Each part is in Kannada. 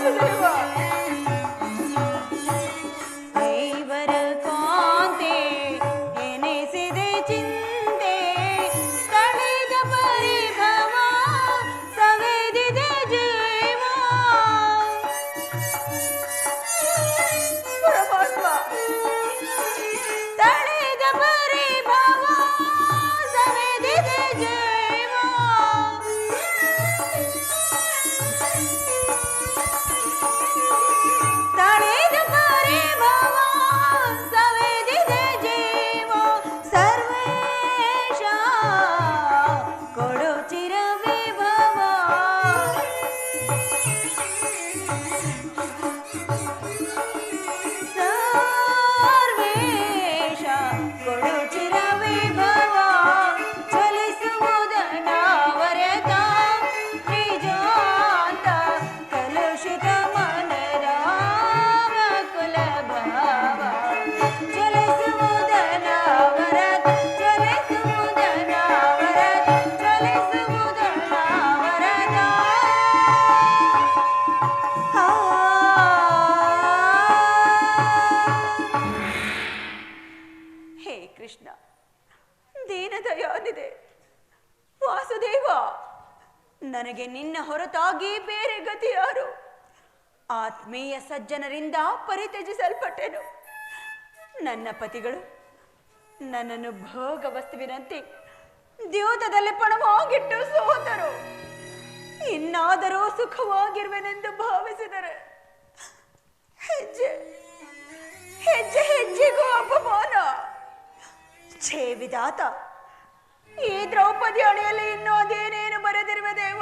ವಾಸುದೇವ. ದೇವರ ಕಾಂತೆ ಎನಿಸಿದೆ ಚಿಂತೆ, ತಳೆದ ಪರಿಭವ ಸವೆದಿದೆ ಜೀವ. ಪರಮಾತ್ಮ, ತಳೆದ ಪರಿಭವ ಸವೆದಿದೆ ಜೀವ. ತಳೆದ ಪರಿಭವ ಸವೆದಿದೆ ಜೀವ. ಸರ್ವೇಶ ಕೊಡು ಚಿರವಿಭವ. ಸರ್ವೇಶ ಕೊಡು ಚಿರವಿಭವ. ಚಲಿಸುವುದನಾವರತ ನಿಜಾಂತ ಕಲುಷಿತ ಮನದ ವ್ಯಾಕುಲ ಭಾವ. ಚಲಿಸುವುದನಾವರತ ಚಲಿಸುವುದನಾವರತ ಚಲಿಸುವುದನಾವರತ. ಹೇ ಕೃಷ್ಣ, ದೀನದಯಾನಿದೆ ವಾಸುದೇವ, ನನಗೆ ನಿನ್ನ ಹೊರತಾಗಿ ಬೇರೆ ಗತಿ ಯಾರು? ಆತ್ಮೀಯ ಸಜ್ಜನರಿಂದ ಪರಿತ್ಯಜಿಸಲ್ಪಟ್ಟೆನು. ನನ್ನ ಪತಿಗಳು ನನ್ನನ್ನು ಭೋಗ ವಸ್ತುವಿನಂತೆ ದ್ಯೂತದಲ್ಲಿ ಪಣವಾಗಿಟ್ಟು ಸೋತರು. ಇನ್ನಾದರೂ ಸುಖವಾಗಿರುವೆನೆಂದು ಭಾವಿಸಿದರೆ ಹೆಜ್ಜೆ ಹೆಜ್ಜೆ ಹೆಜ್ಜೆಗೂ ಅಪಮಾನ. ಛೇ ವಿಧಾತ, ಈ ದ್ರೌಪದಿ ಅಣಿಯಲ್ಲಿ ಇನ್ನೂ ಅದೇನೇನು ಬರೆದಿರುವೆ ದೇವ,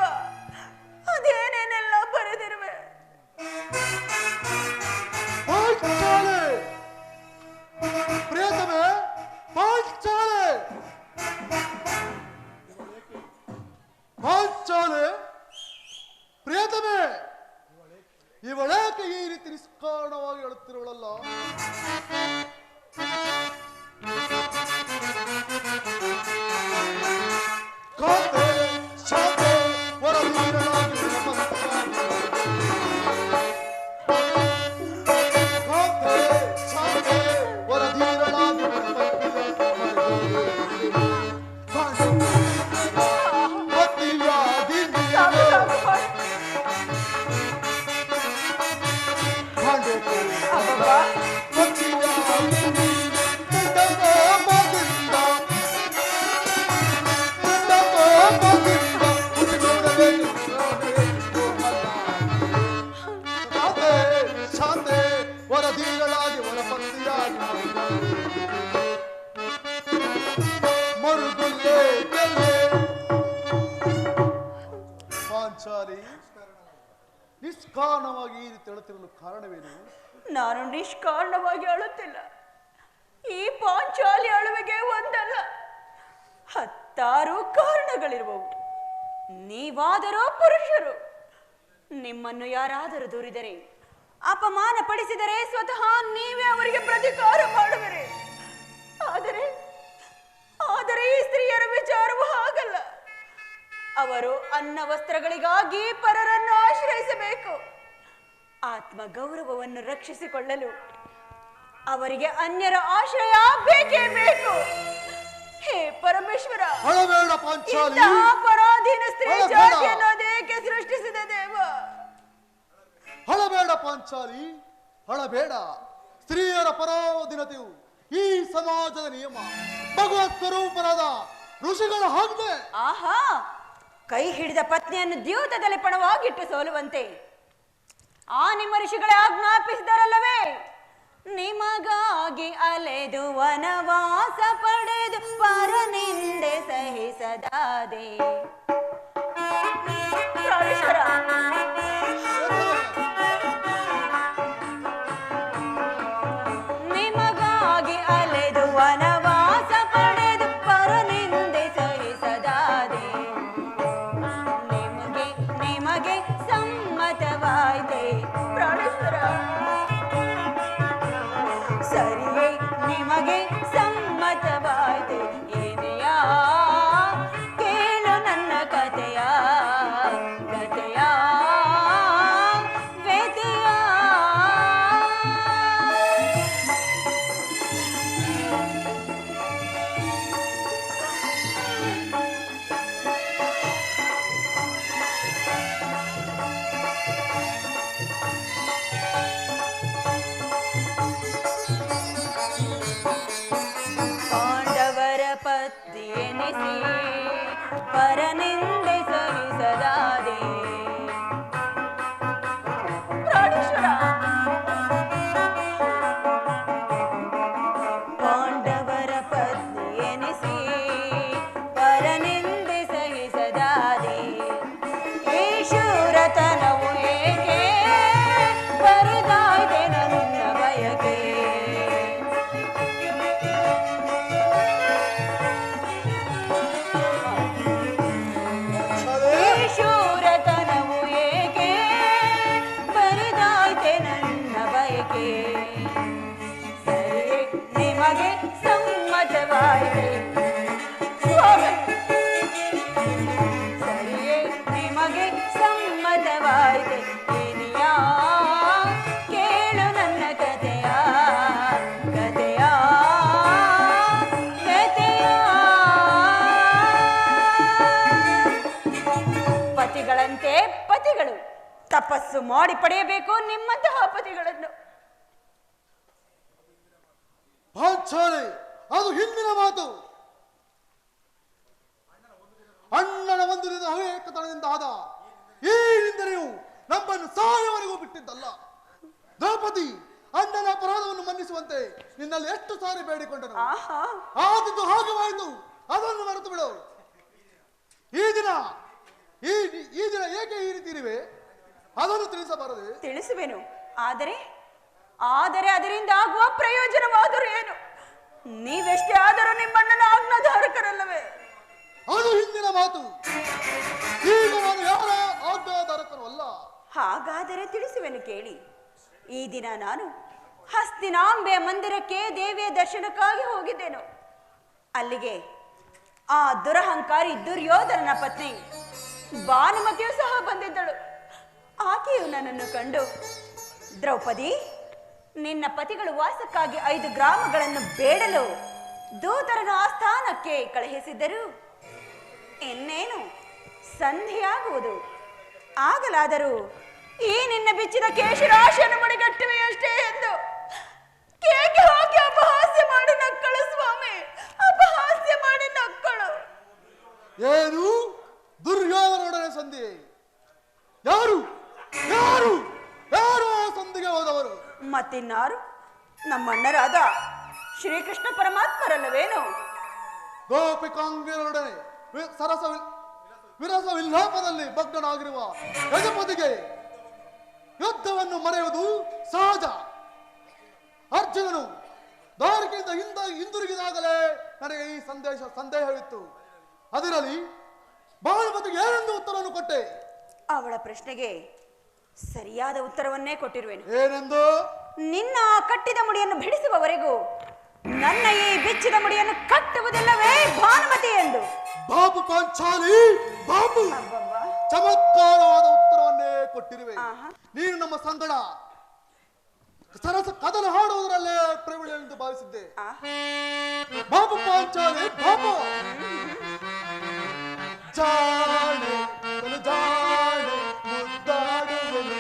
ಅದೇನೇನೆಲ್ಲ ಬರೆದಿರುವೆ. ಪಾಂಚಾಲೆ ಪ್ರಿಯತಮೆ, ಪಾಂಚಾಲೆ ಪಾಂಚಾಲೆ ಪ್ರಿಯತಮೆ, ಇವಳೇಕೆ ಈ ರೀತಿ ನಿಷ್ಕಾರಣವಾಗಿ ಹೇಳುತ್ತಿರುವಳಲ್ಲ? ಕಾಂತೆ ಶಾಂತೆ ವರವೀರನಾಗಿ ಕಾಂತೆ ಶಾಂತೆ ವರಧೀರನಾಗಿ ವರಧೀರಳಾಗಿ ಒಳಪಂದಿಯಾಗಿ ಮರುಗುಲ್ಲೆ ಪಾಂಚಾಲಿ, ನಿಷ್ಕಾರಣವಾಗಿ ಈ ರೀತಿ ಹೇಳುತ್ತಿರಲು ಕಾರಣವೇನು? ನಾನು ನಿಷ್ಕಾರಣವಾಗಿ ಅಳುತ್ತಿಲ್ಲ. ಈ ಪಾಂಚಾಲಿ ಅಳುವಿಗೆ ಒಂದಲ್ಲ 10 ಕಾರಣಗಳಿರುವವು. ನೀವಾದರೂ ಪುರುಷರು. ನಿಮ್ಮನ್ನು ಯಾರಾದರೂ ದೂರಿದರೆ, ಅಪಮಾನ ಪಡಿಸಿದರೆ ಸ್ವತಃ ನೀವೇ ಅವರಿಗೆ ಪ್ರತಿಕಾರ ಮಾಡುವಿರಿ. ಆದರೆ ಈ ಸ್ತ್ರೀಯರ ವಿಚಾರವು ಹಾಗಲ್ಲ. ಅವರು ಅನ್ನ ವಸ್ತ್ರಗಳಿಗಾಗಿ ಪರರನ್ನು ಆಶ್ರಯಿಸಬೇಕು. ಆತ್ಮ ಗೌರವವನ್ನು ರಕ್ಷಿಸಿಕೊಳ್ಳಲು ಅವರಿಗೆ ಅನ್ಯರ ಆಶ್ರಯ ಬೇಕೇ ಬೇಕು. ಹೇ ಪರಮೇಶ್ವರ, ಅಳಬೇಡ ಪಾಂಚಾಲಿ, ಇಂತಹ ಪರಾಧೀನ ಸ್ತ್ರೀ ಜಾತಿಯನ್ನು ಅದೇಕೆ ಸೃಷ್ಟಿಸಿದ ದೇವ? ಅಳಬೇಡ ಪಾಂಚಾಲಿ, ಅಳಬೇಡ. ಸ್ತ್ರೀಯರ ಪರಾಧೀನತೆಯು ಈ ಸಮಾಜದ ನಿಯಮ. ಭಗವತ್ ಸ್ವರೂಪರಾದ ಋಷಿಗಳ ಆಜ್ಞೆ. ಆಹಾ, ಕೈ ಹಿಡಿದ ಪತ್ನಿಯನ್ನು ದ್ಯೂತದಲ್ಲಿ ಪಣವಾಗಿಟ್ಟು ಸೋಲುವಂತೆ ಆ ನಿಮ್ಮ ಋಷಿಗಳೇ ಆಜ್ಞಾಪಿಸಿದರಲ್ಲವೇ? ನಿಮಗಾಗಿ ಅಲೆದು ವನವಾಸ ಪಡೆದು ಪರನಿಂದೆ ಸಹಿಸದಾದೆ. ನಿಮಗಾಗಿ ಅಲೆದು ವನವಾಸ ಪಡೆದು ಪರನಿಂದೆ ಸಹಿಸದಾದೆ. ನಿಮಗೆ ಸಮ್ಮತವಾಯ್ತೆ ಪ್ರಾಣೇಶ್ವರ? ಸರಿಯೇ, ನಿಮಗೆ ಸಮ್ಮತವಾಯ್ತೆ. ಏನೆಯಾ ಕೇಳು ನನ್ನ ಪತಿಗಳಂತೆ ಪತಿಗಳು ತಪಸ್ಸು ಮಾಡಿ ಪಡೆಯಬೇಕು ನಿಮ್ಮಂತಹ ಪತಿಗಳನ್ನು. ಪಾಂಚಾಲಿ, ಅದು ಹಿಂದಿನ ಮಾತು. ಅಣ್ಣನ ಒಂದು ದಿನ ಏಕತನದಿಂದ ಆದ ಈ ನಿಂದನೆಯು ನಮ್ಮನ್ನು ಸಾಯವರೆಗೂ ಬಿಟ್ಟಿದ್ದಲ್ಲ. ದ್ರೌಪದಿ, ಅಣ್ಣನ ಅಪರಾಧವನ್ನು ಮನ್ನಿಸುವಂತೆ ನಿನ್ನಲ್ಲಿ ಎಷ್ಟು ಸಾರಿ ಬೇಡಿಕೊಂಡನು. ಆದದ್ದು ಹಾಗವಾಯಿತು, ಅದನ್ನು ಮರೆತು ಬಿಡು. ಈ ದಿನ ಏಕೆ ಈ ರೀತಿ ಇರುವೆ, ಅದನ್ನು ತಿಳಿಸಬಾರದು. ತಿಳಿಸುವೆನು, ಆದರೆ ಅದರಿಂದ ಆಗುವ ಪ್ರಯೋಜನವಾದರೂ ಏನು? ನೀವೆಷ್ಟೇ ಆದರೂ ನಿಮ್ಮಣ್ಣನ ಆಜ್ಞಾಧಾರಕರಲ್ಲವೇ? ಅದು ಹಿಂದಿನ ಮಾತು. ಈಗ ನಾನು ಯಾರ ಆಜ್ಞಾಧಾರಕರು ಅಲ್ಲ. ಹಾಗಾದರೆ ತಿಳಿಸುವೆನು ಕೇಳಿ. ಈ ದಿನ ನಾನು ಹಸ್ತಿನಾಂಬೆಯ ಮಂದಿರಕ್ಕೆ ದೇವಿಯ ದರ್ಶನಕ್ಕಾಗಿ ಹೋಗಿದ್ದೇನು. ಅಲ್ಲಿಗೆ ಆ ದುರಹಂಕಾರಿ ದುರ್ಯೋಧನನ ಪತ್ನಿ ಭಾನುಮತಿಯು ಸಹ ಬಂದಿದ್ದಳು. ಆಕೆಯು ನನ್ನನ್ನು ಕಂಡು, ದ್ರೌಪದಿ, ನಿನ್ನ ಪತಿಗಳು ವಾಸಕ್ಕಾಗಿ 5 ಗ್ರಾಮಗಳನ್ನು ಬೇಡಲು ದೂತರನ್ನು ಆಸ್ಥಾನಕ್ಕೆ ಕಳುಹಿಸಿದ್ದರು. ಇನ್ನೇನು ಸಂಧಿಯಾಗುವುದು. ಆಗಲಾದರೂ ಈ ನಿನ್ನ ಬಿಚ್ಚಿದ ಕೇಶರಾಶಿಯನ್ನು ಮಡಿಗಟ್ಟುವೆಯಷ್ಟೇ ಎಂದು ಕೇಕೆ ಹಾಕಿ ಅಪಹಾಸ್ಯ ಮಾಡಿ ನಕ್ಕಳು. ಸ್ವಾಮಿ, ಅಪಹಾಸ್ಯ ಮಾಡಿ ನಕ್ಕಳು. ಏನು ದುರ್ಯೋಧನೊಡನೆ ಸಂಧಿ? ಯಾರು ಯಾರು ಯಾರು ಆ ಸಂಧಿಗೆ ಹೋದವರು? ಮತ್ತಿನ್ನಾರು, ನಮ್ಮಣ್ಣರಾದ ಶ್ರೀಕೃಷ್ಣ ಪರಮಾತ್ಮರಲ್ಲವೇನು? ಗೋಪಿಕಾಂಗಿಯರೊಡನೆ ವಿರಸ ವಿಲ್ಲಾಪದಲ್ಲಿ ಭಗ್ನನಾಗಿರುವ ಯಜಪತಿಗೆ ಯುದ್ಧವನ್ನು ಮರೆಯುವುದು ಸಹಜ. ಅರ್ಜುನನು ದಾರಿಕೆಯಿಂದ ಹಿಂದಿರುಗಿದಾಗಲೇ ನನಗೆ ಈ ಸಂದೇಹವಿತ್ತು. ಅದರಲ್ಲಿ ಭಾನುಮತಿಗೆ ಏನೆಂದು ಉತ್ತರವನ್ನು ಕೊಟ್ಟೆ? ಅವಳ ಪ್ರಶ್ನೆಗೆ ಸರಿಯಾದ ಉತ್ತರವನ್ನೇ ಕೊಟ್ಟಿರುವೆನು. ಏನೆಂದು? ನಿನ್ನ ಕಟ್ಟಿದ ಮುಡಿಯನ್ನು ಬಿಡಿಸುವವರೆಗೂ ನನ್ನ ಈ ಬಿಚ್ಚಿದ ಮುಡಿಯನ್ನು ಕಟ್ಟುವುದಿಲ್ಲವೇ ಭಾನುಮತಿ ಎಂದು. ಬಾಬು ಪಾಂಚಾಲಿ, ಬಾಬು, ಚಮತ್ಕಾರವಾದ ಉತ್ತರವನ್ನೇ ಕೊಟ್ಟಿರುವೆ. ನೀನು ನಮ್ಮ ಸಂಗಡ ಸರಸ ಕದನ ಹಾಡುವುದರಲ್ಲೇ ಪ್ರವೀಣ ಎಂದು ಭಾವಿಸಿದ್ದೆ. ಬಾಬು ಪಾಂಚಾಲಿ, ಬಾಬು. ಜಾಣೆ ಜಾಣೆ ಮುದ್ದಾಡುವೆನು.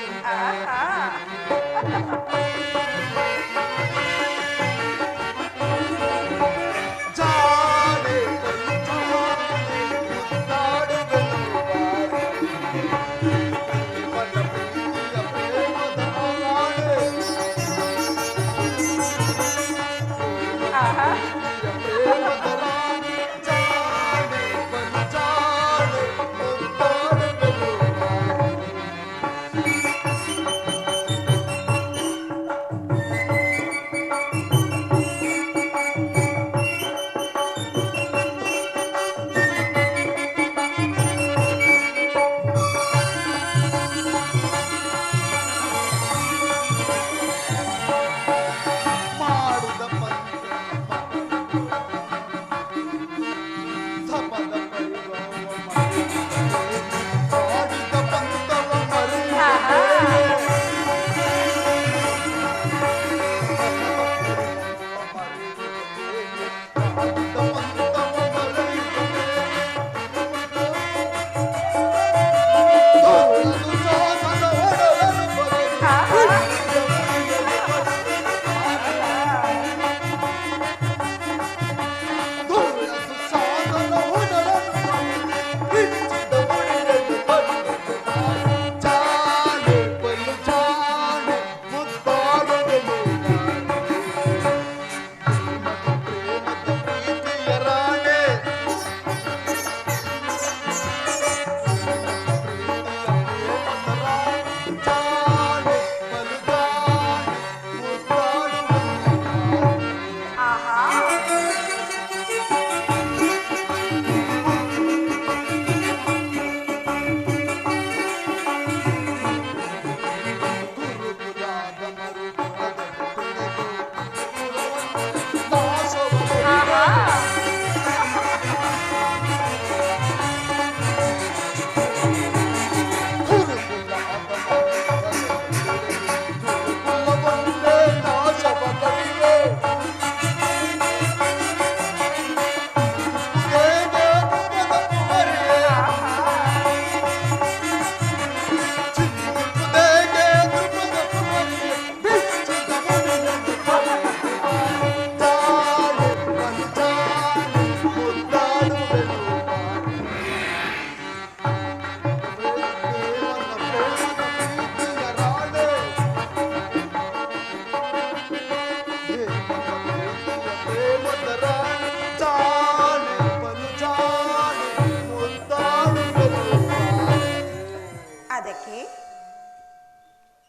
ಯಾಕೆ?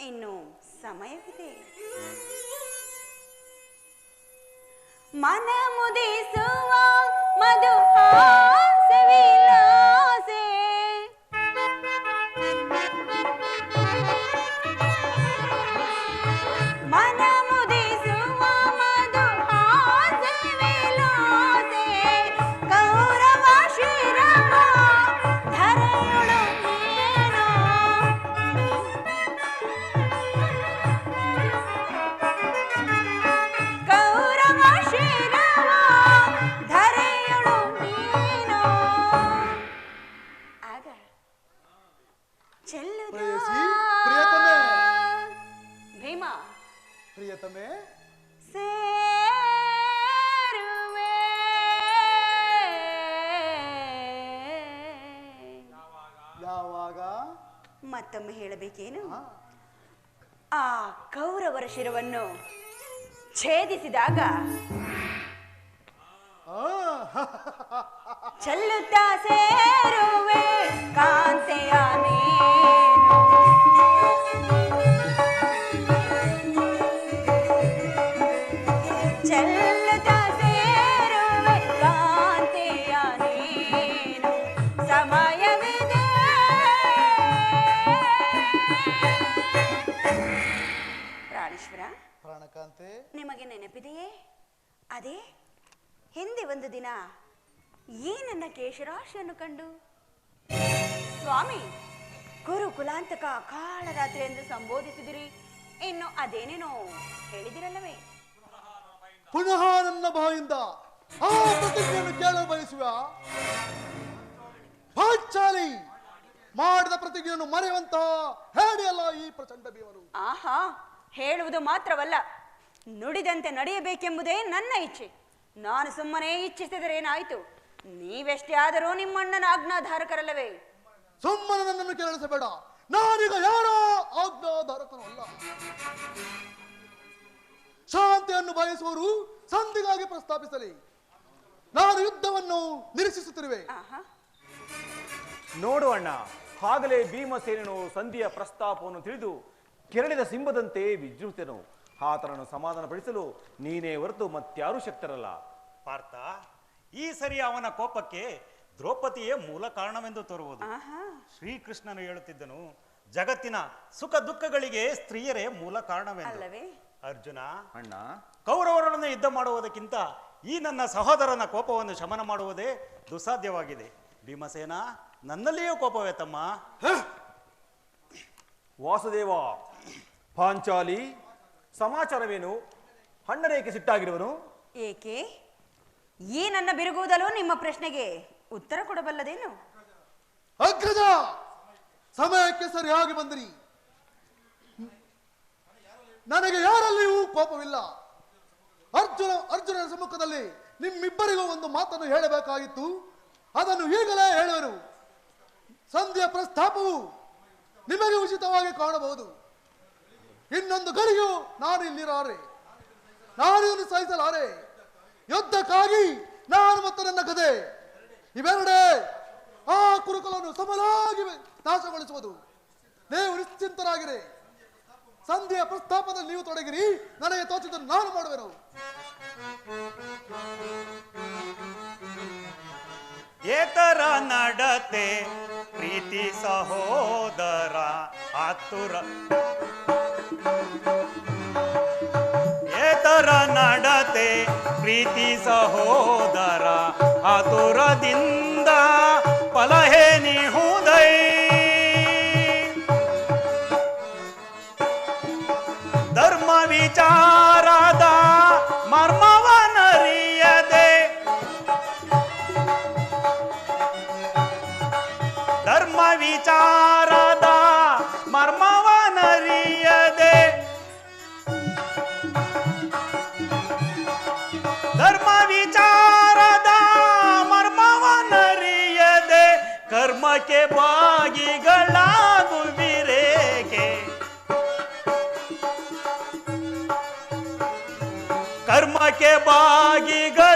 ಇನ್ನು ಸಮಯವಿದೆ. ಮನ ಮುದಿಸುವ ಮಧುಹಾಸ ವಿಲಾಸೆ ಮನ ಮುದಿಸುವ ಮಧುಹಾಸ ವಿಲಾಸೆ ಕೌರವ ಶಿರವ ಧರೆಯೊಳು ನೀನು ಕೌರವ ಶಿರವ ಧರೆಯೊಳು ನೀನು ಆಗ ಚೆಲ್ಲುದ ಪ್ರೇಯಸಿ, ಪ್ರಿಯತಮೆ. ಭೀಮ ಪ್ರಿಯತಮೆ, ಸೇರುವೆ ಯಾವಾಗ? ಮತ್ತೊಮ್ಮೆ ಹೇಳಬೇಕೇನು? ಹಾ. ಆ ಕೌರವರ ಶಿರವನ್ನು ಛೇದಿಸಿದಾಗ ಆ, ಚೆಲ್ಲುತ್ತಾ ಸೇರುವೆ ಕಾಂತೆಯ ನೀನು ಚೆಲ್ಲುತ್ತಾ ಸೇರುವೆ ಕಾಂತೆಯ ನೀನು ಸಮಯವಿದೆ ಪ್ರಾಣೇಶ್ವರ, ಪ್ರಾಣಕಾಂತೆ, ನಿಮಗೆ ನೆನಪಿದೆಯೇ? ಅದೇ ಹಿಂದೆ ಒಂದು ದಿನ ಈ ನನ್ನ ಕೇಶರಾಶಿಯನ್ನು ಕಂಡು ಸ್ವಾಮಿ ಗುರುಕುಲಾಂತಕ ಕಾಳರಾತ್ರಿ ಎಂದು ಸಂಬೋಧಿಸಿದಿರಿ. ಇನ್ನು ಅದೇನೇನೋ ಹೇಳಿದಿರಲ್ಲವೇ? ಪುನಃ ನನ್ನ ಬಾಯಿಂದ ಆ ಪ್ರತಿಜ್ಞೆಯನ್ನು ಕೇಳಲು ಬಯಸುವ ಪಾಂಚಾಲಿ ಮಾಡಿದ ಪ್ರತಿಜ್ಞೆಯನ್ನು ಮರೆಯುವಂತ ಹೇಳಿಯಲ್ಲ ಈ ಪ್ರಚಂಡ ಭೀಮನು. ಆಹಾ, ಹೇಳುವುದು ಮಾತ್ರವಲ್ಲ, ನುಡಿದಂತೆ ನಡೆಯಬೇಕೆಂಬುದೇ ನನ್ನ ಇಚ್ಛೆ. ನಾನು ಸುಮ್ಮನೆ ಇಚ್ಛಿಸಿದರೇನಾಯಿತು? ನೀವೆಷ್ಟೇ ಆದರೂ ನಿಮ್ಮಣ್ಣನ ಆಜ್ಞಾಧಾರಕರಲ್ಲವೇ? ಸುಮ್ಮನೆ ನನ್ನನ್ನು ಕೇಳಿಸಬೇಡ. ನಾನೀಗ ಯಾರೋ ಆಜ್ಞಾಧಾರಕನು ಅಲ್ಲ. ಶಾಂತಿಯನ್ನು ಬಯಸುವವರು ಸಂಧಿಗಾಗಿ ಪ್ರಸ್ತಾಪಿಸಲಿ. ನಾನು ಯುದ್ಧವನ್ನು ನಿರೀಕ್ಷಿಸುತ್ತಿರುವೆ. ಆಹಾ, ನೋಡು ಅಣ್ಣ, ಆಗಲೇ ಭೀಮಸೇನನು ಸಂಧಿಯ ಪ್ರಸ್ತಾಪವನ್ನು ತಿಳಿದು ಕೆರಳಿದ ಸಿಂಹದಂತೆ ವಿಜೃಂಭಿಸಿದನು. ಆತನನ್ನು ಸಮಾಧಾನಪಡಿಸಲು ನೀನೇ ಹೊರತು ಮತ್ಯಾರೂ ಶಕ್ತರಲ್ಲ. ಪಾರ್ಥ, ಈ ಸರಿ ಅವನ ಕೋಪಕ್ಕೆ ದ್ರೌಪದಿಯೇ ಮೂಲ ಕಾರಣವೆಂದು ತೋರುವುದು. ಆಹಾ, ಶ್ರೀಕೃಷ್ಣನು ಹೇಳುತ್ತಿದ್ದನು, ಜಗತ್ತಿನ ಸುಖ ದುಃಖಗಳಿಗೆ ಸ್ತ್ರೀಯರೇ ಮೂಲ ಕಾರಣವೆಂದು. ಅಲ್ಲವೇ? ಅರ್ಜುನ, ಅಣ್ಣ, ಕೌರವರನ್ನು ಯುದ್ಧ ಮಾಡುವುದಕ್ಕಿಂತ ಈ ನನ್ನ ಸಹೋದರನ ಕೋಪವನ್ನು ಶಮನ ಮಾಡುವುದೇ ದುಸ್ಸಾಧ್ಯವಾಗಿದೆ. ಭೀಮಸೇನ, ನನ್ನಲ್ಲಿಯೂ ಕೋಪವೇ ತಮ್ಮ. ವಾಸುದೇವ, ಪಾಂಚಾಲಿ ಸಮಾಚಾರವೇನು? ಅಣ್ಣನೇಕೆ ಸಿಟ್ಟಾಗಿರುವನು? ಏಕೆ? ಈ ನನ್ನ ಬಿರುಗುವುದಲು ನಿಮ್ಮ ಪ್ರಶ್ನೆಗೆ ಉತ್ತರ ಕೊಡಬಲ್ಲದೇನು? ಅಗ್ರಜ, ಸಮಯಕ್ಕೆ ಸರಿಯಾಗಿ ಬಂದಿರಿ. ನನಗೆ ಯಾರಲ್ಲಿಯೂ ಕೋಪವಿಲ್ಲ. ಅರ್ಜುನನ ಸಮ್ಮುಖದಲ್ಲಿ ನಿಮ್ಮಿಬ್ಬರಿಗೂ ಒಂದು ಮಾತನ್ನು ಹೇಳಬೇಕಾಗಿತ್ತು. ಅದನ್ನು ಈಗಲೇ ಹೇಳುವೆನು. ಸಂಧಿಯ ಪ್ರಸ್ತಾಪವು ನಿಮಗೆ ಉಚಿತವಾಗಿ ಕಾಣಬಹುದು. ಇನ್ನೊಂದು ಗಳಿಗೂ ನಾನು ಇಲ್ಲಿರಾರೆ. ನಾನು ಇದನ್ನು ಸಹಿಸಲಾರೆ. ಯುದ್ಧಕ್ಕಾಗಿ ನಾನು ಮತ್ತು ನನ್ನ ಗದೆ ಇವೆರಡೇ ಆ ಕುರುಕುಲನ್ನು ಸಮನಾಗಿ ನಾಶಗೊಳಿಸುವುದು. ನೀವು ನಿಶ್ಚಿಂತರಾಗಿರಿ. ಸಂಧಿಯ ಪ್ರಸ್ತಾಪದಲ್ಲಿ ನೀವು ತೊಡಗಿರಿ. ನನಗೆ ತೋಚಿದ್ದನ್ನು ನಾನು ಮಾಡುವೆನು. ಏತರ ನಡತೆ ಪ್ರೀತಿ ಸಹೋದರ ಆತುರ ಏತರ ನಡತೆ ಪ್ರೀತಿ ಸಹೋದರ ಆತುರದಿಂದ ಫಲಹೇನಿಹುದೈ ಧರ್ಮ ವಿಚಾರದ ಮರ್ಮವನರಿಯದೆ ಧರ್ಮ ವಿಚಾರದ ಮರ್ಮವನರಿಯದೆ ಧರ್ಮ ವಿಚಾರದ ಮರ್ಮವನರಿಯದೆ ಕರ್ಮಕ್ಕೆ ಭಾಗಿಗಳಾಗುವಿರೇಕೆ ಕರ್ಮಕ್ಕೆ ಭಾಗಿಗಳಾಗುವಿರೇಕೆ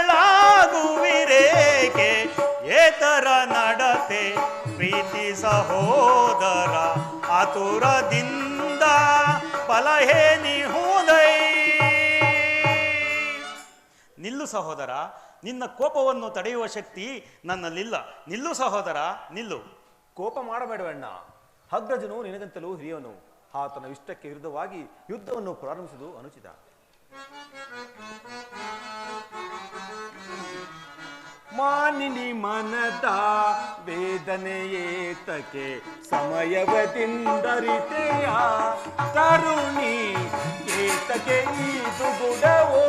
ಏತರ ನಡತೆ ಪ್ರೀತಿ ಸಹೋದರ ಆತುರದಿಂದ ಬಲಹೇನಿ ಹೋದೈ. ನಿಲ್ಲು ಸಹೋದರ, ನಿನ್ನ ಕೋಪವನ್ನು ತಡೆಯುವ ಶಕ್ತಿ ನನ್ನಲ್ಲಿಲ್ಲ. ನಿಲ್ಲು ಸಹೋದರ, ನಿಲ್ಲು. ಕೋಪ ಮಾಡಬೇಡವಣ್ಣ. ಅಗ್ರಜನು ನಿನಗಂತಲೂ ಹಿರಿಯವನು. ಆತನ ಇಷ್ಟಕ್ಕೆ ವಿರುದ್ಧವಾಗಿ ಯುದ್ಧವನ್ನು ಪ್ರಾರಂಭಿಸುವುದು ಅನುಚಿತ. ಮಾನಿನಿ ಮನದ ವೇದನೆಯೇತಕ್ಕೆ ಸಮಯವದಿಂದರಿತೆಯ ತರುಣಿ ಏತಕ್ಕೆ ಇದು ಗುಡವೋ.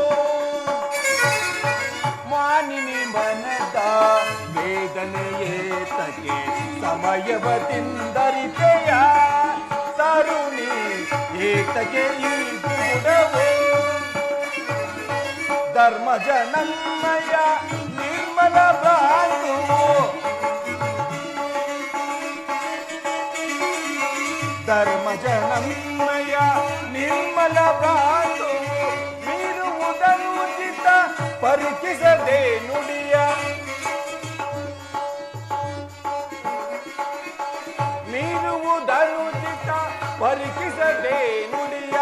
ಮಾನಿನಿ ಮನದ ವೇದನೆಯೇತಕ್ಕೆ ಸಮಯವದಿಂದರಿತೆಯ ತರುಣಿ ಏತಕ್ಕೆ ಇದು ಗುಡವೋ. ಧರ್ಮ ಜನಮಯ ನಿರ್ಮಲ ಭ್ರಾಂತು, ಧರ್ಮ ಜನಮಯ ನಿರ್ಮಲ ಭ್ರಾಂತು ಮೀರುವುದನುಚಿತ ಪರೀಕ್ಷಿಸದೆ ನುಡಿಯ. ಮೀರುವುದನುಚಿತ ಪರೀಕ್ಷಿಸದೆ ನುಡಿಯ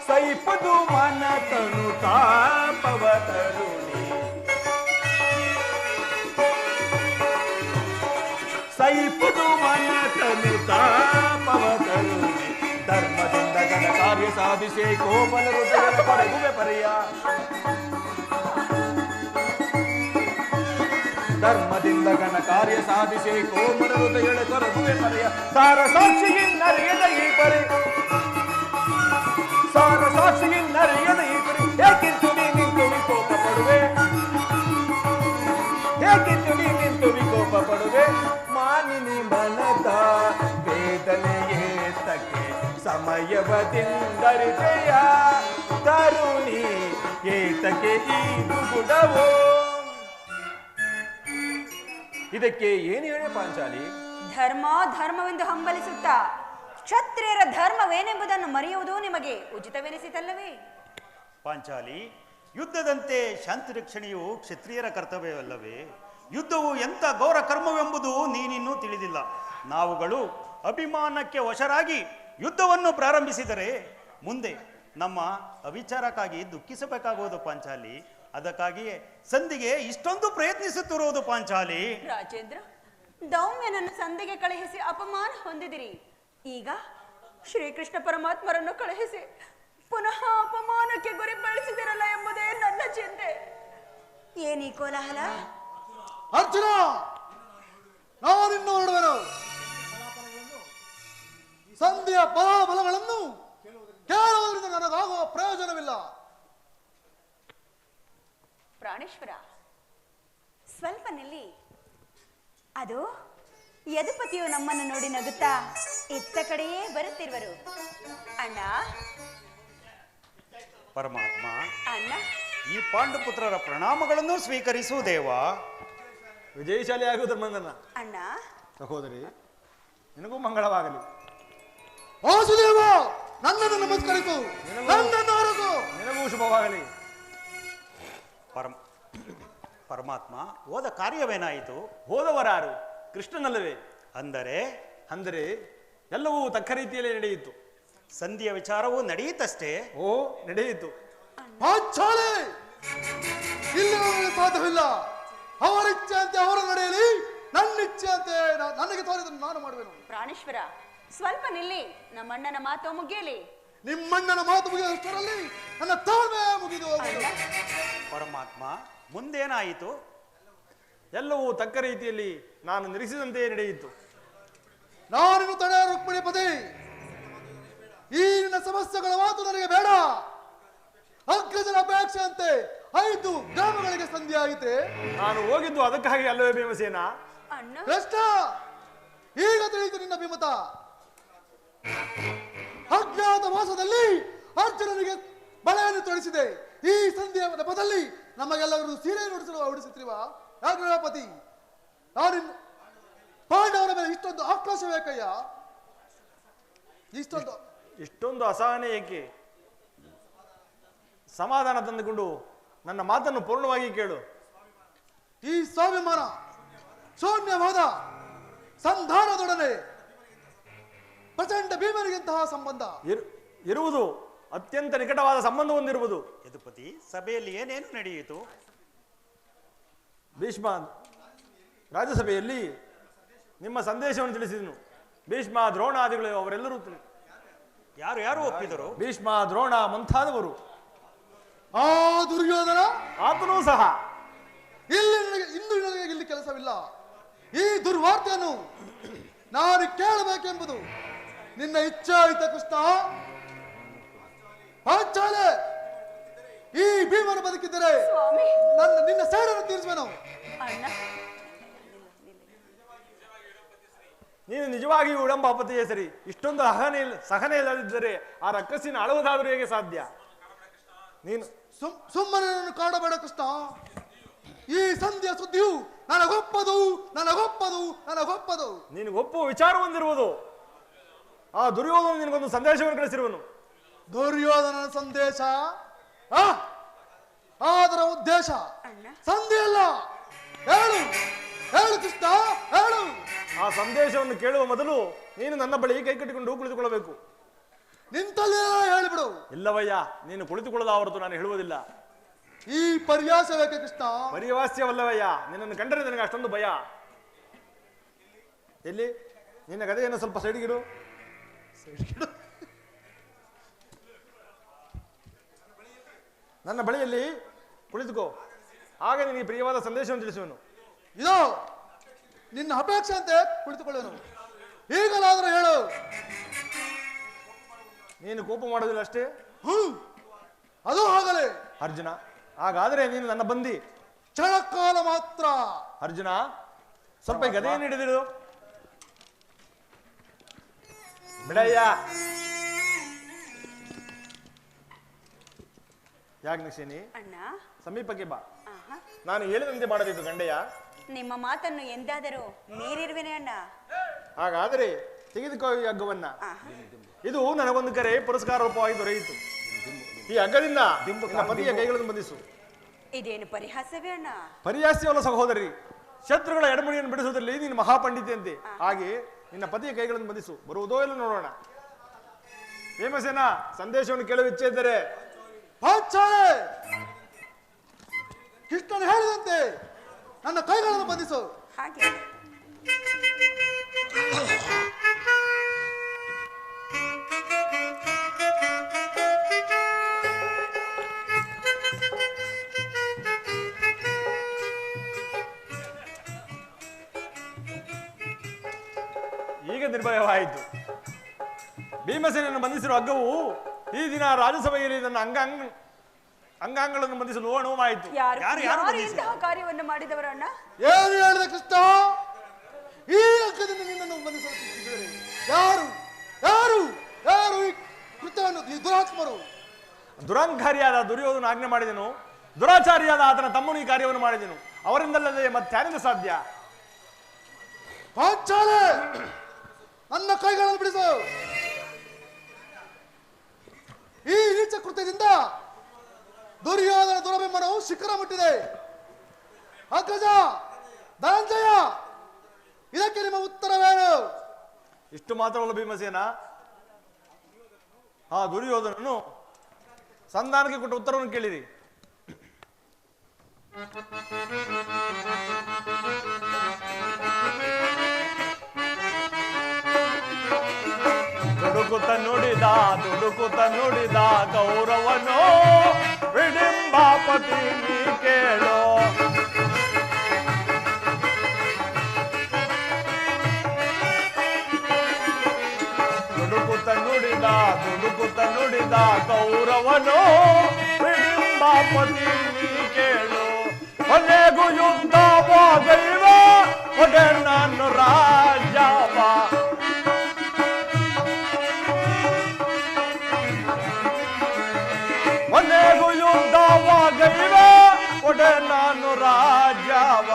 ಸೈಪದು ಮನತನು ತಾಪವ ತರುಣಿ. ಸೈಪದು ಮನತನು ತಾಪವ ತರುಣಿ. ಧರ್ಮದಿಂದ ಗಣ ಕಾರ್ಯ ಸಾಧಿಸೇ ಕೋಮಲ ಹೃದಯದ ಪರಗುವೆ ಪರ್ಯ. ಧರ್ಮದಿಂದ ಗಣ ಕಾರ್ಯ ಸಾಧಿಸೇ ಕೋಮಲ ಹೃದಯದ ಕೊರಗುವೆ ಪರ್ಯ. ಸಾರ ಸಾಕ್ಷಿಗಿನ್ನರಿಯದ ಈ ಪರಿ, ಸಾರ ಸಾಕ್ಷಿಗಿನ್ನರಿಯದ ಈ ಪರಿ. ಏಕಿಂತು ನೀ ನಿಂತು ವಿಕೋಪ ಪಡುವೆ, ಏಕಿಂತು ನೀ ನಿಂತು ವಿಕೋಪ ಪಡುವೆ. ಮಾನಿನಿ ಮನದ ವೇದನೆಯೇತಕ್ಕೆ ಸಮಯವದಿಂದರಿತೆಯ ತರುಣಿ ಏತಕ್ಕೆ ಇದು ಗುಡವೋ. ಇದಕ್ಕೆ ಏನು ಹೇಳಿ ಪಾಂಚಾಲಿ? ಧರ್ಮ ಧರ್ಮವೆಂದು ಹಂಬಲಿಸುತ್ತಾ ಕ್ಷತ್ರಿಯರ ಧರ್ಮವೇನೆಂಬುದನ್ನು ಮರೆಯುವುದು ನಿಮಗೆ ಉಚಿತವೆನಿಸಿತಲ್ಲವೇ? ಪಾಂಚಾಲಿ, ಯುದ್ಧದಂತೆ ಶಾಂತಿ ರಕ್ಷಣೆಯು ಕ್ಷತ್ರಿಯರ ಕರ್ತವ್ಯವಲ್ಲವೇ? ಯುದ್ಧವು ಎಂಥ ಘೋರ ಕರ್ಮವೆಂಬುದು ನೀನಿನ್ನೂ ತಿಳಿದಿಲ್ಲ. ನಾವುಗಳು ಅಭಿಮಾನಕ್ಕೆ ವಶರಾಗಿ ಯುದ್ಧವನ್ನು ಪ್ರಾರಂಭಿಸಿದರೆ ಮುಂದೆ ನಮ್ಮ ಅವಿಚಾರಕ್ಕಾಗಿ ದುಃಖಿಸಬೇಕಾಗುವುದು ಪಾಂಚಾಲಿ. ಅದಕ್ಕಾಗಿಯೇ ಸಂಧಿಗೆ ಇಷ್ಟೊಂದು ಪ್ರಯತ್ನಿಸುತ್ತಿರುವುದು ಪಾಂಚಾಲಿ. ರಾಜೇಂದ್ರ, ದೌಮ್ಯನನ್ನು ಸಂಧಿಗೆ ಕಳುಹಿಸಿ ಅಪಮಾನ ಹೊಂದಿದಿರಿ. ಈಗ ಶ್ರೀಕೃಷ್ಣ ಪರಮಾತ್ಮರನ್ನು ಕಳುಹಿಸಿ ಪುನಃ ಅಪಮಾನಕ್ಕೆ ಗುರಿಪಡಿಸಿದಿರಲ್ಲ ಎಂಬುದೇ ನನ್ನ ಚಿಂತೆ. ಏನೀ ಕೋಲಾಹಲ? ಅರ್ಜುನ, ನಾನಿನ್ನು ಹೊರಡುವೆನು. ಸಂಧಿಯ ಬಲಾಬಲಗಳನ್ನು ಕೇಳುವುದರಿಂದ ನನಗಾಗುವ ಪ್ರಯೋಜನವಿಲ್ಲ. ಪ್ರಾಣೇಶ್ವರ, ಸ್ವಲ್ಪ ನಿಲ್ಲಿ. ಅದು ಯದುಪತಿಯು ನಮ್ಮನ್ನು ನೋಡಿ ನಗುತ್ತಾ ಇತ್ತ ಕಡೆಯೇ ಬರುತ್ತಿರುವರು. ಅಣ್ಣ, ಪರಮಾತ್ಮ, ಅಣ್ಣ, ಈ ಪಾಂಡುಪುತ್ರರ ಪ್ರಣಾಮಗಳನ್ನು ಸ್ವೀಕರಿಸು ದೇವ. ವಿಜಯಶಾಲಿ ಆಗುವುದು ಧರ್ಮಂದನ. ಅಣ್ಣ, ಸಹೋದರಿ, ನಿನಗೂ ಮಂಗಳವಾಗಲಿ. ವಾಸುದೇವ, ನನ್ನನ್ನು ನಮಸ್ಕರಿಸು, ನನ್ನನ್ನು ಹರಸು. ನಿನಗೂ ಶುಭವಾಗಲಿ. ಪರಮಾತ್ಮ, ಹೋದ ಕಾರ್ಯವೇನಾಯಿತು? ಹೋದವರಾರು? ಕೃಷ್ಣನಲ್ಲವೇ? ಅಂದರೆ ಎಲ್ಲವೂ ತಕ್ಕ ರೀತಿಯಲ್ಲಿ ನಡೆಯಿತು. ಸಂಧಿಯ ವಿಚಾರವೂ ನಡೆಯಿತಷ್ಟೇ. ಓ, ನಡೆಯಿತು. ಪಾಂಚಾಲಿ, ಇಲ್ಲಿ ನನಗೆ ಸಾಧ್ಯವಿಲ್ಲ. ಅವರಿಚ್ಛೆ ಅಂತೆ ಅವರು ನಡೆಯಲಿ, ನನ್ನ ಇಚ್ಛೆ ಅಂತೆ ನನಗೆ ತೋರಿದನ್ನು ನಾನು ಮಾಡುವೆನು. ಪ್ರಾಣೇಶ್ವರ, ಸ್ವಲ್ಪ ನಿಲ್ಲಿ. ನಮ್ಮಣ್ಣನ ಮಾತು ಮುಗಿಯಲಿ. ನಿಮ್ಮಣ್ಣನ ಮಾತು ಮುಗಿಯುವಷ್ಟರಲ್ಲಿ ನನ್ನ ತಾಳ್ಮೆ ಮುಗಿದು ಹೋಗುವುದು. ಪರಮಾತ್ಮ, ಮುಂದೇನಾಯಿತು? ಎಲ್ಲವೂ ತಕ್ಕ ರೀತಿಯಲ್ಲಿ ನಾನು ನಿರೀಕ್ಷಿಸಿದಂತೆಯೇ ನಡೆಯಿತು. ನಾನಿನ್ನು ತಡೆ ರುಕ್ಮಿಣಿಪತಿ, ಈ ನಿನ್ನ ಸಮಸ್ಯೆಗಳ ಮಾತು ನನಗೆ ಬೇಡ. ಅಗ್ರಜನ ಅಪೇಕ್ಷೆ ಅಂತೆ 5 ಗ್ರಾಮಗಳಿಗೆ ಸಂಧಿ ಆಯಿತೆ. ನಾನು ಹೋಗಿದ್ದು ಅದಕ್ಕಾಗಿ ಅಲ್ಲವೇ ಭೀಮಸೇನ? ಅಣ್ಣ, ಕೃಷ್ಣ, ಈಗ ತಿಳಿಯಿತು ನಿನ್ನ ಅಭಿಮತ. ಅಜ್ಞಾತ ವಾಸದಲ್ಲಿ ಅರ್ಜುನನಿಗೆ ಬಳೆಯನ್ನು ತೊಡಿಸಿದೆ. ಈ ಸಂಧಿಯ ನೆಪದಲ್ಲಿ ನಮಗೆಲ್ಲರೂ ಸೀರೆ ಉಡಿಸುತ್ತಿರುವ ಅಗ್ರಪತಿ, ನಾನಿನ್ನು ಪಾಂಡವರ ಮೇಲೆ ಇಷ್ಟೊಂದು ಆಕ್ರೋಶ ಬೇಕಯ್ಯ? ಇಷ್ಟೊಂದು ಅಸಹನೆ ಏಕೆ? ಸಮಾಧಾನ ತಂದುಕೊಂಡು ನನ್ನ ಮಾತನ್ನು ಪೂರ್ಣವಾಗಿ ಕೇಳು. ಈ ಸ್ವಾಭಿಮಾನ ಶೂನ್ಯವಾದ ಸಂಧಾನದೊಡನೆ ಪ್ರಚಂಡ ಭೀಮನಿಗಿಂತಹ ಸಂಬಂಧ ಇರುವುದು, ಅತ್ಯಂತ ನಿಕಟವಾದ ಸಂಬಂಧ ಹೊಂದಿರುವುದು. ಯದುಪತಿ, ಸಭೆಯಲ್ಲಿ ಏನೇನು ನಡೆಯಿತು? ಭೀಷ್ಮ ರಾಜ್ಯಸಭೆಯಲ್ಲಿ ನಿಮ್ಮ ಸಂದೇಶವನ್ನು ತಿಳಿಸಿದನು. ಭೀಷ್ಮ ದ್ರೋಣಾದಿಗಳು ಅವರೆಲ್ಲರೂ ಯಾರು ಯಾರು ಒಪ್ಪಿದರು? ಭೀಷ್ಮ ದ್ರೋಣ ಮುಂತಾದವರು. ಆ ದುರ್ಯೋಧನ ಆತನೂ ಸಹ ಇಂದು ನನಗೆ ಇಲ್ಲಿ ಕೆಲಸವಿಲ್ಲ. ಈ ದುರ್ವಾರ್ತೆಯನ್ನು ನಾನು ಕೇಳಬೇಕೆಂಬುದು ನಿನ್ನ ಇಚ್ಛೆ ಆಯ್ತ ಕೃಷ್ಣ. ಪಾಂಚಾಲೆ, ಈ ಭೀಮನು ಬದುಕಿದ್ದರೆ ನಿನ್ನ ಸೇಡನ್ನು ತೀರಿಸುವೆನು. ಅಣ್ಣ, ನೀನು ನಿಜವಾಗಿಯೂ ಉಡಂಬಾಪತಿಯೇ ಸರಿ. ಇಷ್ಟೊಂದು ಸಹನೆ ಇಲ್ಲದಿದ್ದರೆ ಆ ರಕ್ಕಸಿನ ಅಳುವುದಾದರೂ ಹೇಗೆ ಸಾಧ್ಯ? ನೀನು ಸುಮ್ಮನೆ ಕಾಡಬೇಡ ಕೃಷ್ಣ. ಈ ಸಂಧ್ಯಾ ಸುದ್ದಿಯು ನನಗೊಪ್ಪದು ನನಗೊಪ್ಪದು ನನಗೊಪ್ಪದು. ನಿನಗೊಪ್ಪುವ ವಿಚಾರ ಹೊಂದಿರುವುದು. ಆ ದುರ್ಯೋಧನ ನಿನಗೊಂದು ಸಂದೇಶವನ್ನು ಕಳಿಸಿರುವನು. ದುರ್ಯೋಧನನ ಸಂದೇಶ, ಅದರ ಉದ್ದೇಶ ಸಂಧಿ ಅಲ್ಲ. ಹೇಳು ಹೇಳು ಕೃಷ್ಣ, ಹೇಳು. ಆ ಸಂದೇಶವನ್ನು ಕೇಳುವ ಮೊದಲು ನೀನು ನನ್ನ ಬಳಿ ಕೈ ಕಟ್ಟಿಕೊಂಡು ಕುಳಿತುಕೊಳ್ಳಬೇಕು. ನಿಂತಲ್ಲೇ ಹೇಳಿಬಿಡು. ಇಲ್ಲವಯ್ಯ, ನೀನು ಕುಳಿತುಕೊಳ್ಳದ ಹೊರತು ನಾನು ಹೇಳುವುದಿಲ್ಲ. ಈ ಪರ್ಯಾಸ ಬೇಕೆ ಕೃಷ್ಣ? ಪರಿವಾಸ್ಯವಲ್ಲವಯ್ಯ, ನಿನ್ನನ್ನು ಕಂಡರೆ ನನಗೆ ಅಷ್ಟೊಂದು ಭಯ. ಎಲ್ಲಿ ನಿನ್ನ ಗದೆಯನ್ನು ಸ್ವಲ್ಪ ಸೈಡಿಗಿಡು. ನನ್ನ ಬಳಿಯಲ್ಲಿ ಕುಳಿತುಕೋ, ಹಾಗೆ ನಿನಗೆ ಪ್ರಿಯವಾದ ಸಂದೇಶವನ್ನು ತಿಳಿಸುವನು. ಇದು ನಿನ್ನ ಅಪೇಕ್ಷೆ ಅಂತೆ ಕುಳಿತುಕೊಳ್ಳೋನು. ಈಗಲಾದರೂ ಹೇಳು. ನೀನು ಕೋಪ ಮಾಡೋದಿಲ್ಲ ಅಷ್ಟೇ? ಅದು ಆಗಲೇ. ಅರ್ಜುನ, ಹಾಗಾದರೆ ನೀನು ನನ್ನ ಬಂದಿ. ಕ್ಷಣಕಾಲ ಮಾತ್ರ. ಅರ್ಜುನ, ಸ್ವಲ್ಪ ಈ ಗದೆಯನ್ನು ಹಿಡಿದಿರು. ಬಿಡಯ್ಯ. ಯಾಕೆ ನಿಕ್ಷೇನಿ, ಅಣ್ಣ ಸಮೀಪಕ್ಕೆ ಬಾ. ನಾನು ಹೇಳಿದಂತೆ ಮಾಡಬೇಕು ಗಂಡೆಯ. ನಿಮ್ಮ ಮಾತನ್ನು ಎಂದಾದರೂ ಮೀರಿರುವೆನೆ ಅಣ್ಣ. ಹಾಗಾದರೆ ತೆಗೆದುಕೋ ಈ ಹಗ್ಗವನ್ನ. ಇದು ನನಗೊಂದು ಕರೆ ಪುರಸ್ಕಾರ ರೂಪವಾಗಿ ದೊರೆಯಿತು. ಈ ಹಗ್ಗದಿಂದ ನಿನ್ನ ಪತಿಯ ಕೈಗಳನ್ನು ಬಂಧಿಸು. ಇದೇನು ಪರಿಹಾಸವೇ ಅಣ್ಣ? ಪರಿಹಾಸ್ಯವಲ್ಲ ಸಹೋದರಿ, ಶತ್ರುಗಳ ಎಡಮುಡಿಯನ್ನು ಬಿಡಿಸುವುದರಲ್ಲಿ ನೀನು ಮಹಾಪಂಡಿತೆಯಂತೆ. ಹಾಗೆ ನಿನ್ನ ಪತಿಯ ಕೈಗಳನ್ನು ಬಂಧಿಸು. ಬರುವುದೋ ಇಲ್ಲ ನೋಡೋಣ. ಭೀಮಸೇನ, ಸಂದೇಶವನ್ನು ಕೇಳುವ ಇಚ್ಛೆ ಇದ್ದರೆ ಪಾಂಚಾಲೆ, ಕೃಷ್ಣನು ಹೇಳಿದಂತೆ ನನ್ನ ಕೈಗಳನ್ನು ಬಂಧಿಸು. ಹಾಗೆ ಈಗ ನಿರ್ಭಯವಾಯಿತು. ಭೀಮಸೇನನ್ನು ಬಂಧಿಸಿರುವ ಹಗ್ಗವು ಈ ದಿನ ರಾಜ್ಯಸಭೆಯಲ್ಲಿ ನನ್ನ ಅಂಗಾಂಗಗಳನ್ನು ಬಂಧಿಸಲು ಅನುವಾಯಿತು. ಇಂತಹ ಕಾರ್ಯವನ್ನು ಮಾಡಿದವರಣ್ಣ? ಏನು ಹೇಳಿದ ಕೃಷ್ಣ? ಈ ಹಗ್ಗದಿಂದ ನಿನ್ನನ್ನು ಬಂಧಿಸುತ್ತಿದ್ದಾರೆ ಯಾರು? ಯಾರು ಯಾರು ಈ ಕೃತ್ಯವನ್ನು? ಈ ದುರಾತ್ಮರು. ದುರಂಕಾರಿಯಾದ ದುರ್ಯೋಧನ ಆಜ್ಞೆ ಮಾಡಿದನು. ದುರಾಚಾರಿಯಾದ ಆತನ ತಮ್ಮನು ಈ ಕಾರ್ಯವನ್ನು ಮಾಡಿದನು. ಅವರಿಂದಲ್ಲದೆ ಮತ್ತಾರಿಂದ ಸಾಧ್ಯ? ಪಾಂಚಾಲೆ, ನನ್ನ ಕೈಗಳನ್ನು ಬಿಡಿಸು. ಈ ನೀಚ ಕೃತ್ಯದಿಂದ ದುರ್ಯೋಧನ ದುರಭಿಮಾನವು ಶಿಖರ ಮುಟ್ಟಿದೆ. ಅಗ್ರಜ, ಧನಂಜಯ, ಇದಕ್ಕೆ ನಿಮ್ಮ ಉತ್ತರವೇನು? ಇಷ್ಟು ಮಾತ್ರವಲ್ಲ ಭೀಮಸೇನ, ಆ ದುರ್ಯೋಧನನು ಸಂಧಾನಕ್ಕೆ ಕೊಟ್ಟ ಉತ್ತರವನ್ನು ಕೇಳಿರಿ. ದುಡುಕುತ್ತ ನುಡಿದ ಕೌರವನೋ ವಿಡಿಂಬಾಪತಿ ನೀ ಕೇಳೋ. ದುಡುಕುತ್ತ ನುಡಿದ ಕೌರವನೋ ವಿಡಿಂಬಾಪತಿ ನೀ ಕೇಳೋ. ಕೊನೆಗೂ ಯುದ್ಧವಾಗೈವ ಒಡೆ ನಾನು ರಾಜವ. ಕೊನೆಗೂ ಯುದ್ಧವಾಗೈವ ಒಡೆ ನಾನು ರಾಜವ.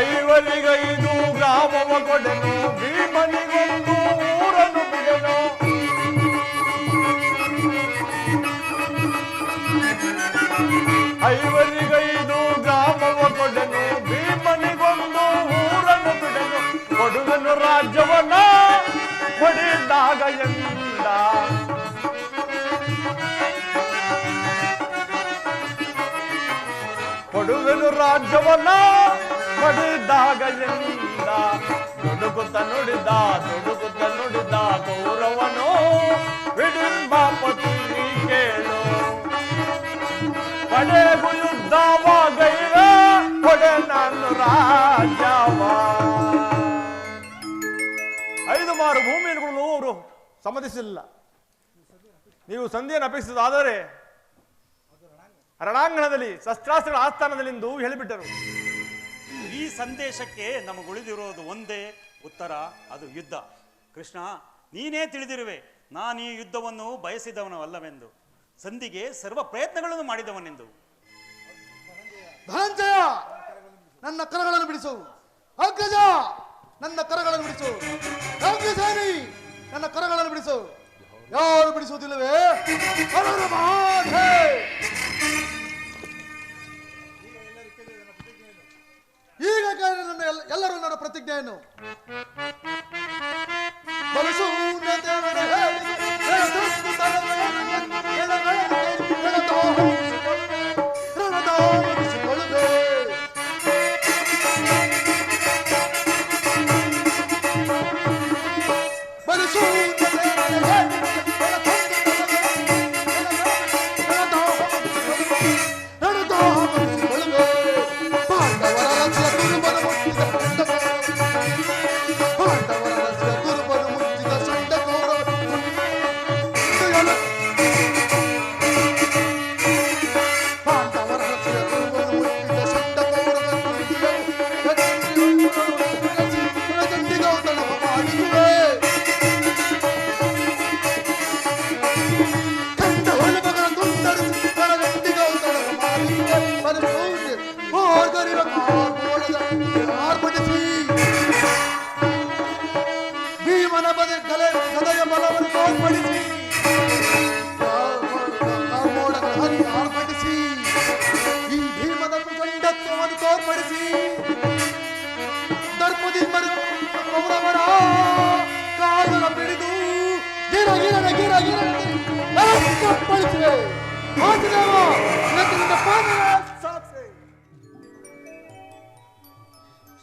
ಐವರಿಗೈದು ಗ್ರಾಮವ ಕೊಡೆನು, ಭೀಮನಿಗೊಂದು ಊರನ್ನು ಬಿಡೆನು. ಐವರಿಗೈದು ರಾಜ್ಯವನ್ನ ಪಡೆದಾಗ ಎಂದ ದುಡುಕುತ್ತ ನುಡಿದ ಕೌರವನು ವಿಡಿಂಬಾಪತಿ ಕೇಳು ಪಡೆಗೂ ಯುದ್ಧವಾಗೈವ ಕೊಡೆ ನಾನು ರಾಜ್ಯವ. 5 ಮಾರು ಭೂಮಿಯನ್ನು ಅವರು ಸಮ್ಮತಿಸಿಲ್ಲ. ನೀವು ಸಂಧಿಯನ್ನು ಅಪೇಕ್ಷಿಸಿದಾದರೆ ರಣಾಂಗಣದಲ್ಲಿ ಶಸ್ತ್ರಾಸ್ತ್ರಗಳ ಆಸ್ಥಾನದಲ್ಲಿಂದು ಹೇಳಿಬಿಟ್ಟರು. ಈ ಸಂದೇಶಕ್ಕೆ ನಮಗುಳಿದಿರೋದು ಒಂದೇ ಉತ್ತರ, ಅದು ಯುದ್ಧ. ಕೃಷ್ಣ, ನೀನೇ ತಿಳಿದಿರುವೆ ನಾನು ಈ ಯುದ್ಧವನ್ನು ಬಯಸಿದವನು ಅಲ್ಲವೆಂದು, ಸಂಧಿಗೆ ಸರ್ವ ಪ್ರಯತ್ನಗಳನ್ನು ಮಾಡಿದವನೆಂದು. ಧನಂಜಯ, ನನ್ನ ಕರಗಳನ್ನು ಬಿಡಿಸು. ಅಗ್ರಜ, ನನ್ನ ಕರಗಳನ್ನು ಬಿಡಿಸು. ಅಗ್ರಸೇನಿ, ನನ್ನ ಕರಗಳನ್ನು ಬಿಡಿಸು. ಯಾರು ಬಿಡಿಸುವುದಿಲ್ಲವೇ? ಈಗ ನನ್ನ ಎಲ್ಲರೂ ನನ್ನ ಪ್ರತಿಜ್ಞೆಯನ್ನು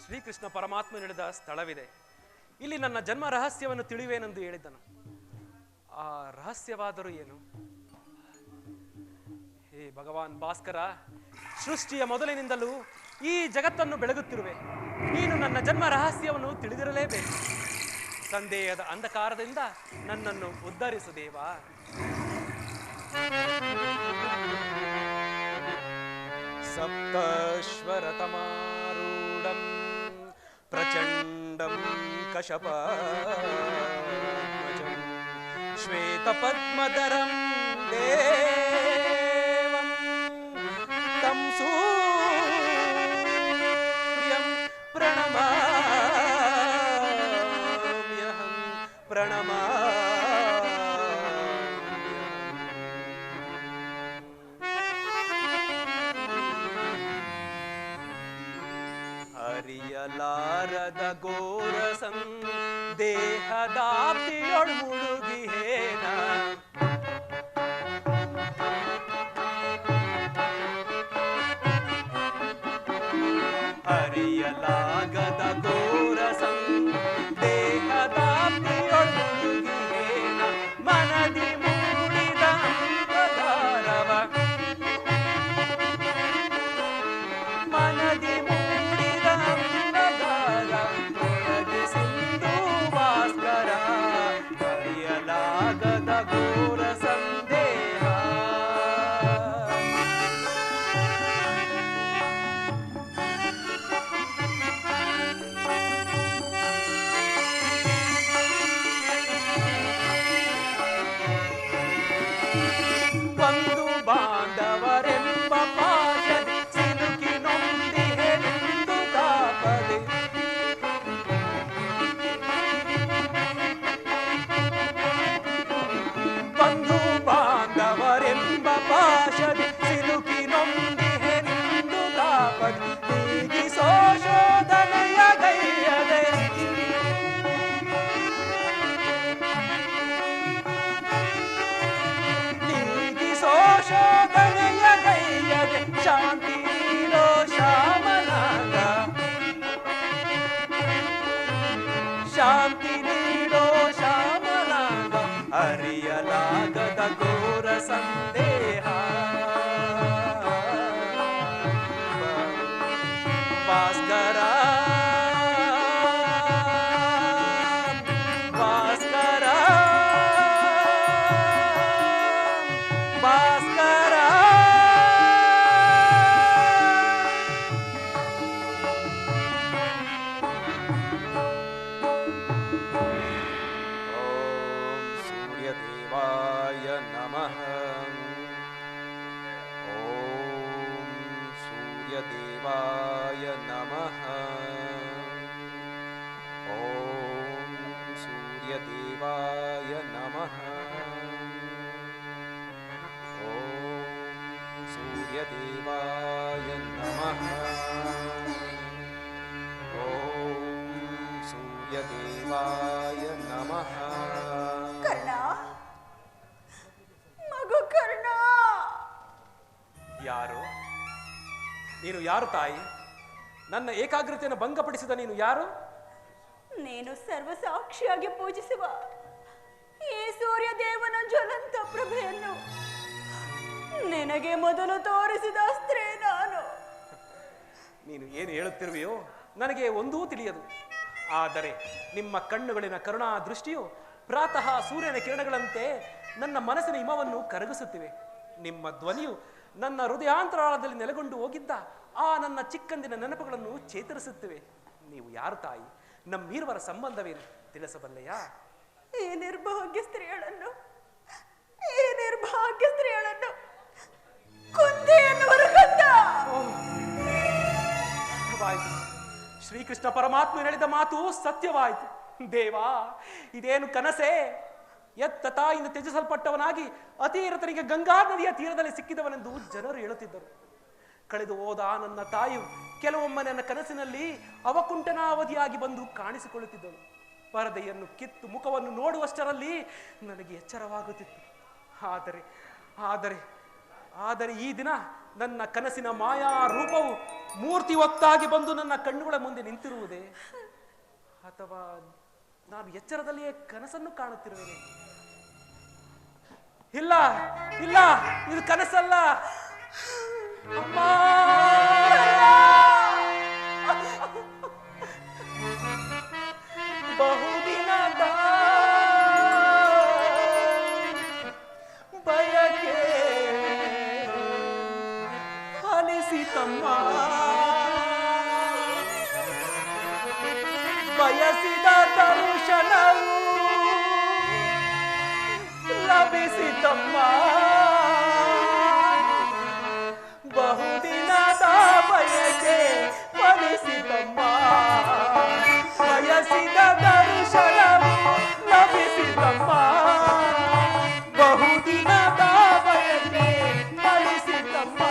ಶ್ರೀಕೃಷ್ಣ ಪರಮಾತ್ಮ ನಡೆದ ಸ್ಥಳವಿದೆ. ಇಲ್ಲಿ ನನ್ನ ಜನ್ಮ ರಹಸ್ಯವನ್ನು ತಿಳಿಯುವೇನೆಂದು ಹೇಳಿದ್ದನು. ಆ ರಹಸ್ಯವಾದರೂ ಏನು? ಹೇ ಭಗವಾನ್ ಭಾಸ್ಕರ, ಸೃಷ್ಟಿಯ ಮೊದಲಿನಿಂದಲೂ ಈ ಜಗತ್ತನ್ನು ಬೆಳಗುತ್ತಿರುವೆ. ನೀನು ನನ್ನ ಜನ್ಮ ರಹಸ್ಯವನ್ನು ತಿಳಿದಿರಲೇಬೇಕು. ಸಂದೇಹದ ಅಂಧಕಾರದಿಂದ ನನ್ನನ್ನು ಉದ್ಧರಿಸು ದೇವಾ. ಸಪ್ತಶ್ವರತಮಾರೂಢಂ ಪ್ರಚಂಡಂ ಕಶಪಧ್ವಜಂ ಶ್ವೇತಪದ್ಮಧರಂ ದೇವಂ ತಂ ಸೂರ್ಯಂ ಪ್ರಣಮಾಮ್ಯಹಂ ಹರಿಯಲಾರದ ಘೋರ ಸಂದೇಹದಾಪ್ತಿಯೊಳ್ ಮುಳುಗಿಹೇನ ಹರಿಯಲಾಗದ ಘೋರ ಸಂದೇಹದಾಪ್ತಿಯೊಳ್ ಮುಳುಗಿಹೇನ ಮನದಿ ಮೂಡಿದ ಅಂಧಕಾರವ ಮನದಿ ಘೋರ ಸಂದೇಹ. ಭಾಸ್ಕರ ಭಾಸ್ಕರ ಭಾಸ್ಕರ ಓಂ ಸೂರ್ಯದೇವಾಯ ನಮಃ. ಓಂ ಸೂರ್ಯದೇವಾಯ ನಮಃ. ಓಂ ಸೂರ್ಯದೇವಾಯ ನಮಃ. ಓಂ ಸೂರ್ಯದೇವಾಯ ನಮಃ. ಓಂ ಸೂರ್ಯದೇವಾಯ ನಮಃ. ಕರ್ಣ, ಮಗು ಕರ್ಣ. ಯಾರು ನೀನು? ಯಾರು ತಾಯಿ? ನನ್ನ ಏಕಾಗ್ರತೆಯನ್ನು ಭಂಗಪಡಿಸಿದ ನೀನು ಯಾರು? ನೀನು ಸರ್ವಸಾಕ್ಷಿಯಾಗಿ ಪೂಜಿಸುವ ಈ ಸೂರ್ಯ ದೇವನ ಜ್ವಲಂತ ಪ್ರಭೆಯನ್ನು ನಿನಗೆ ಮೊದಲು ತೋರಿಸಿದ ಸ್ತ್ರೀ ನಾನು. ನೀನು ಏನು ಹೇಳುತ್ತಿರುವೆಯೋ ನನಗೆ ಒಂದೂ ತಿಳಿಯದು. ಆದರೆ ನಿಮ್ಮ ಕಣ್ಣುಗಳಿನ ಕರುಣಾ ದೃಷ್ಟಿಯು ಪ್ರಾತಃ ಸೂರ್ಯನ ಕಿರಣಗಳಂತೆ ನನ್ನ ಮನಸ್ಸಿನ ಹಿಮವನ್ನು ಕರಗಿಸುತ್ತಿವೆ. ನಿಮ್ಮ ಧ್ವನಿಯು ನನ್ನ ಹೃದಯಾಂತರಾಳದಲ್ಲಿ ನೆಲೆಗೊಂಡು ಹೋಗಿದ್ದ ಆ ನನ್ನ ಚಿಕ್ಕಂದಿನ ನೆನಪುಗಳನ್ನು ಚೇತರಿಸುತ್ತಿವೆ. ನೀವು ಯಾರು ತಾಯಿ? ನಮ್ಮೀರ್ವರ ಸಂಬಂಧವೇನು ತಿಳಿಸಬಲ್ಲೆಯಾ? ಈ ನಿರ್ಭಾಗ್ಯ ಸ್ತ್ರೀಗಳನ್ನು ಕುಂತಿಯನ್ನುವರು ಕಂದ. ಸತ್ಯವಾಯಿತು. ಶ್ರೀಕೃಷ್ಣ ಪರಮಾತ್ಮ ಹೇಳಿದ ಮಾತು ಸತ್ಯವಾಯಿತು. ದೇವಾ, ಇದೇನು ಕನಸೇ? ಎತ್ತ ತಾಯಿಂದ ತ್ಯಜಿಸಲ್ಪಟ್ಟವನಾಗಿ ಅತೀರತನಿಗೆ ಗಂಗಾ ನದಿಯ ತೀರದಲ್ಲಿ ಸಿಕ್ಕಿದವನೆಂದು ಜನರು ಹೇಳುತ್ತಿದ್ದರು. ಕಳೆದು ಹೋದ ನನ್ನ ತಾಯಿಯು ಕೆಲವೊಮ್ಮೆ ನನ್ನ ಕನಸಿನಲ್ಲಿ ಅವಕುಂಠನಾವಧಿಯಾಗಿ ಬಂದು ಕಾಣಿಸಿಕೊಳ್ಳುತ್ತಿದ್ದಳು. ಪರದೆಯನ್ನು ಕಿತ್ತು ಮುಖವನ್ನು ನೋಡುವಷ್ಟರಲ್ಲಿ ನನಗೆ ಎಚ್ಚರವಾಗುತ್ತಿತ್ತು. ಆದರೆ ಆದರೆ ಆದರೆ ಈ ದಿನ ನನ್ನ ಕನಸಿನ ಮಾಯಾ ರೂಪವು ಮೂರ್ತಿ ಹೊತ್ತಾಗಿ ಬಂದು ನನ್ನ ಕಣ್ಣುಗಳ ಮುಂದೆ ನಿಂತಿರುವುದೇ? ಅಥವಾ ನಾನು ಎಚ್ಚರದಲ್ಲಿಯೇ ಕನಸನ್ನು ಕಾಣುತ್ತಿರುವೆನೆ? ಇಲ್ಲ ಇಲ್ಲ, ಇದು ಕನಸಲ್ಲ. ಅಮ್ಮ, ಬಹುದಿನದ ಬಯಕೆ ಫಲಿಸಿತಮ್ಮ. ಬಯಸಿದ ದರ್ಶನವು ಲಭಿಸಿತಮ್ಮ. ಬಹುದಿನದ ಬಯಕೆ ಫಲಿಸಿತಮ್ಮ. ಬಯಸಿದ ದರ್ಶನವು ಲಭಿಸಿತಮ್ಮ. ಬಹುದಿನದ ಬಯಕೆ ಫಲಿಸಿತಮ್ಮ.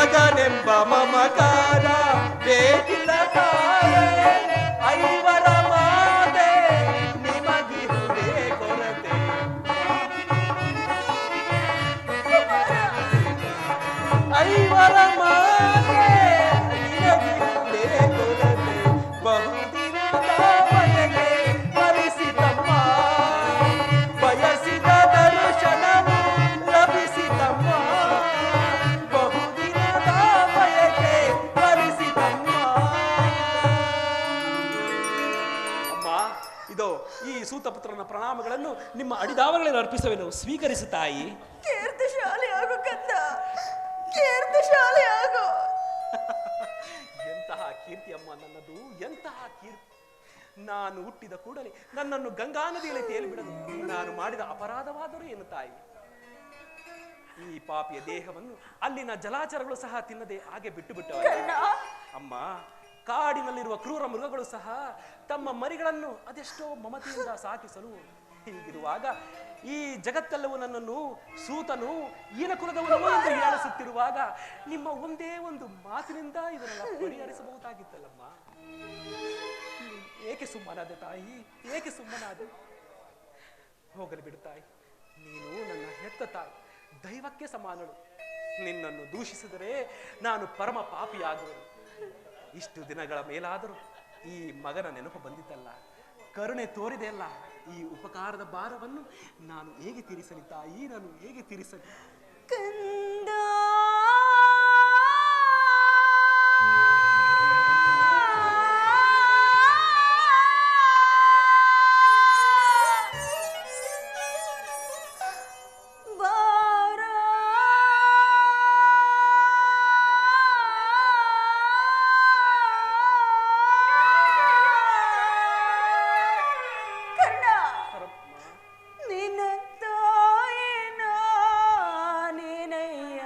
ಮಗನೆಂಬ ಮಮಕಾರ ಬೇಕಿಲ್ಲ ತಾಯೇ ಐವರ ಮಾತೆ ನಿಮಗಿರುವುದೇ ಕೊರತೆ ಐವರ ಮಾತೆ ನಿನಗಿರುವುದೇ ಕೊರತೆ ಬಹುದಿನದ ಬಯಕೆ ಫಲಿಸಿತಮ್ಮ ಬಯಸಿದ ದರ್ಶನವು ಲಭಿಸಿತಮ್ಮ ಬಹುದಿನದ ಬಯಕೆ ಫಲಿಸಿತಮ್ಮ ಅಮ್ಮ ಇದೋ ಈ ಸೂತಪುತ್ರನ ಪ್ರಣಾಮಗಳನ್ನು ನಿಮ್ಮ ಅಡಿದಾವಗಳಲ್ಲಿ ಅರ್ಪಿಸುವೆನು ಸ್ವೀಕರಿಸು ತಾಯಿ ಕೀರ್ತಿಶಾಲಿ ಆಗು ಕಂದ, ಕೀರ್ತಿಶಾಲಿ ಆಗು. ಎಂತಹ ಕೀರ್ತಿ ಅಮ್ಮ ನನ್ನದು, ಎಂತಹ ಕೀರ್ತಿ. ನಾನು ಹುಟ್ಟಿದ ಕೂಡಲೇ ನನ್ನನ್ನು ಗಂಗಾ ನದಿಯಲ್ಲಿ ತೇಲಿಬಿಡಲು ನಾನು ಮಾಡಿದ ಅಪರಾಧವಾದರೂ ಏನು ತಾಯಿ? ಈ ಪಾಪಿಯ ದೇಹವನ್ನು ಅಲ್ಲಿನ ಜಲಾಚರಗಳು ಸಹ ತಿನ್ನದೆ ಹಾಗೆ ಬಿಟ್ಟು ಬಿಟ್ಟವ ಅಮ್ಮ. ಕಾಡಿನಲ್ಲಿರುವ ಕ್ರೂರ ಮೃಗಗಳು ಸಹ ತಮ್ಮ ಮರಿಗಳನ್ನು ಅದೆಷ್ಟೋ ಮಮತೆಯಿಂದ ಸಾಕಿಸಲು ಹೀಗಿರುವಾಗ ಈ ಜಗತ್ತೆಲ್ಲವೂ ನನ್ನನ್ನು ಸೂತನು ಈನ ಕುಲದವನು ಎಂದು ಹೀಯಾಳಿಸುತ್ತಿರುವಾಗ ನಿಮ್ಮ ಒಂದೇ ಒಂದು ಮಾತಿನಿಂದ ಇದನ್ನೆಲ್ಲ ಪರಿಹರಿಸಬಹುದಾಗಿತ್ತಲ್ಲಮ್ಮ. ಏಕೆ ಸುಮ್ಮನಾದೆ ತಾಯಿ, ಏಕೆ ಸುಮ್ಮನಾದೆ? ಹೋಗಲಿ ಬಿಡು ತಾಯಿ, ನೀನು ನನ್ನ ಹೆತ್ತ ತಾಯಿ, ದೈವಕ್ಕೆ ಸಮಾನಳು. ನಿನ್ನನ್ನು ದೂಷಿಸಿದರೆ ನಾನು ಪರಮ ಪಾಪಿಯಾಗುವೆನು. ಇಷ್ಟು ದಿನಗಳ ಮೇಲಾದರೂ ಈ ಮಗನ ನೆನಪು ಬಂದಿದ್ದಲ್ಲ, ಕರುಣೆ ತೋರಿದೆಯಲ್ಲ, ಈ ಉಪಕಾರದ ಭಾರವನ್ನು ನಾನು ಹೇಗೆ ತೀರಿಸಲಿ ತಾಯಿ, ನಾನು ಹೇಗೆ ತೀರಿಸಲಿ? ಕಂದ ನಿನ್ನ ತಾಯಿನ ನೀನಯ್ಯ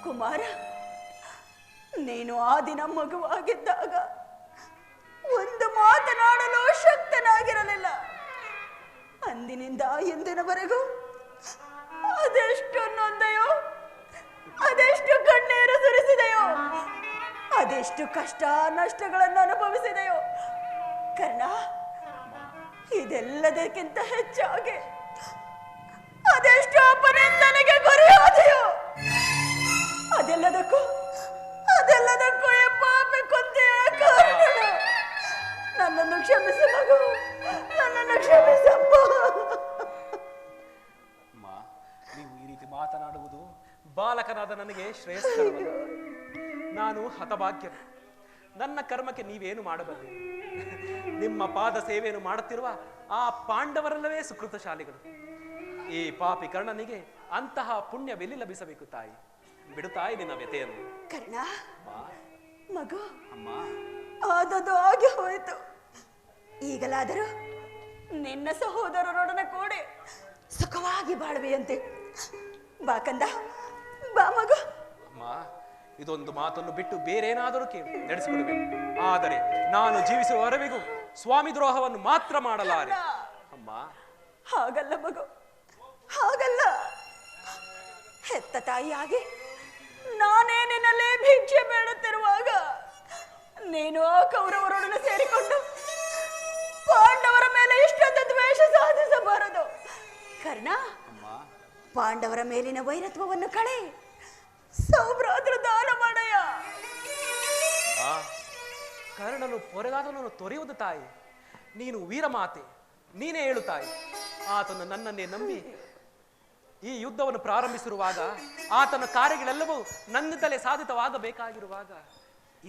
ಕುಮಾರ, ನೀನು ಆ ದಿನ ಮಗುವಾಗಿದ್ದಾಗ ಒಂದು ಮಾತನಾಡಲು ಶಕ್ತನಾಗಿರಲಿಲ್ಲ. ಅಂದಿನಿಂದ ಇಂದಿನವರೆಗೂ ಅದೆಷ್ಟು ನೊಂದೆಯೋ, ಅದೆಷ್ಟು ಕಣ್ಣೀರು ಸುರಿಸಿದೆಯೋ, ಅದೆಷ್ಟು ಕಷ್ಟ ನಷ್ಟಗಳನ್ನು ಅನುಭವಿಸಿದೆಯೋ ಕರ್ಣ. ಇದೆಲ್ಲದಕ್ಕಿಂತ ಹೆಚ್ಚಾಗಿ ಅದೆಷ್ಟು ಅಪನಿಂದನೆಗೆ ಗುರಿಯಾದೆಯೋ. ಅದೆಲ್ಲದಕ್ಕೂ ಈ ಪಾಪಿ ಕೊಂದೆಯ ಕಾರಣನು. ನನ್ನನ್ನು ಕ್ಷಮಿಸು ಮಗು, ನನ್ನನ್ನು ಕ್ಷಮಿಸಪ್ಪ. ನೀವು ಈ ರೀತಿ ಮಾತನಾಡುವುದು ಬಾಲಕನಾದ ನನಗೆ ಶ್ರೇಯಸ್ಕರವಲ್ಲ. ನಾನು ಹತಭಾಗ್ಯನು. ನನ್ನ ಕರ್ಮಕ್ಕೆ ನೀವೇನು ಮಾಡಬಲ್ಲೆ? ನಿಮ್ಮ ಪಾದ ಸೇವೆಯನ್ನು ಮಾಡುತ್ತಿರುವ ಆ ಪಾಂಡವರಲ್ಲವೇ ಸುಕೃತಶಾಲಿಗಳು. ಈ ಪಾಪಿ ಕರ್ಣನಿಗೆ ಅಂತಹ ಪುಣ್ಯವೆಲ್ಲಿ ಲಭಿಸಬೇಕು ತಾಯಿ? ಬಿಡುತ್ತಾಯಿ ನಿನ್ನ ವ್ಯತೆಯನ್ನು. ಕರ್ಣ, ಮಗು, ಅಮ್ಮ, ಆದದ್ದು ಆಗಿ ಹೋಯಿತು. ಈಗಲಾದರೂ ನಿನ್ನ ಸಹೋದರರೊಡನೆ ಕೂಡಿ ಸುಖವಾಗಿ ಬಾಳುವೆಯಂತೆ. ಬಾ ಕಂದ, ಬಾ ಮಗು. ಅಮ್ಮ, ಇದೊಂದು ಮಾತನ್ನು ಬಿಟ್ಟು ಬೇರೇನಾದರೂ ನಡೆಸಿಕೊಳ್ಳಬೇಕು. ಆದರೆ ನಾನು ಜೀವಿಸುವವರೆಗೂ ಸ್ವಾಮಿ ದ್ರೋಹವನ್ನು ಮಾತ್ರ ಮಾಡಲಾರೆ. ಅಮ್ಮ, ಹಾಗಲ್ಲ ಮಗು, ಹಾಗಲ್ಲ. ಹೆತ್ತ ತಾಯಿಯಾಗಿ ನಾನೇ ನಿನ್ನಲ್ಲಿ ಭಿಕ್ಷೆ ಬೇಡುತ್ತಿರುವಾಗ ನೀನು ಆ ಕೌರವರೊಡನೆ ಸೇರಿಕೊಂಡು ಪಾಂಡವರ ಮೇಲೆ ಇಷ್ಟೊಂದು ದ್ವೇಷ ಸಾಧಿಸಬಾರದು. ಕರ್ಣ, ಪಾಂಡವರ ಮೇಲಿನ ವೈರತ್ವವನ್ನು ಕಳೆ, ಸೌಭ್ರಾತೃ ದಾನ ಮಾಡಯ್ಯ. ಕರ್ಣನು ಪೊರೆಗಾದನನ್ನು ತೊರೆಯುವುದು ತಾಯಿ. ನೀನು ವೀರಮಾತೆ, ನೀನೇ ಹೇಳು ತಾಯಿ. ಆತನು ನನ್ನನ್ನೇ ನಂಬಿ ಈ ಯುದ್ಧವನ್ನು ಪ್ರಾರಂಭಿಸಿರುವಾಗ, ಆತನ ಕಾರ್ಯಗಳೆಲ್ಲವೂ ನನ್ನಿಂದಲೇ ಸಾಧಿತವಾಗಬೇಕಾಗಿರುವಾಗ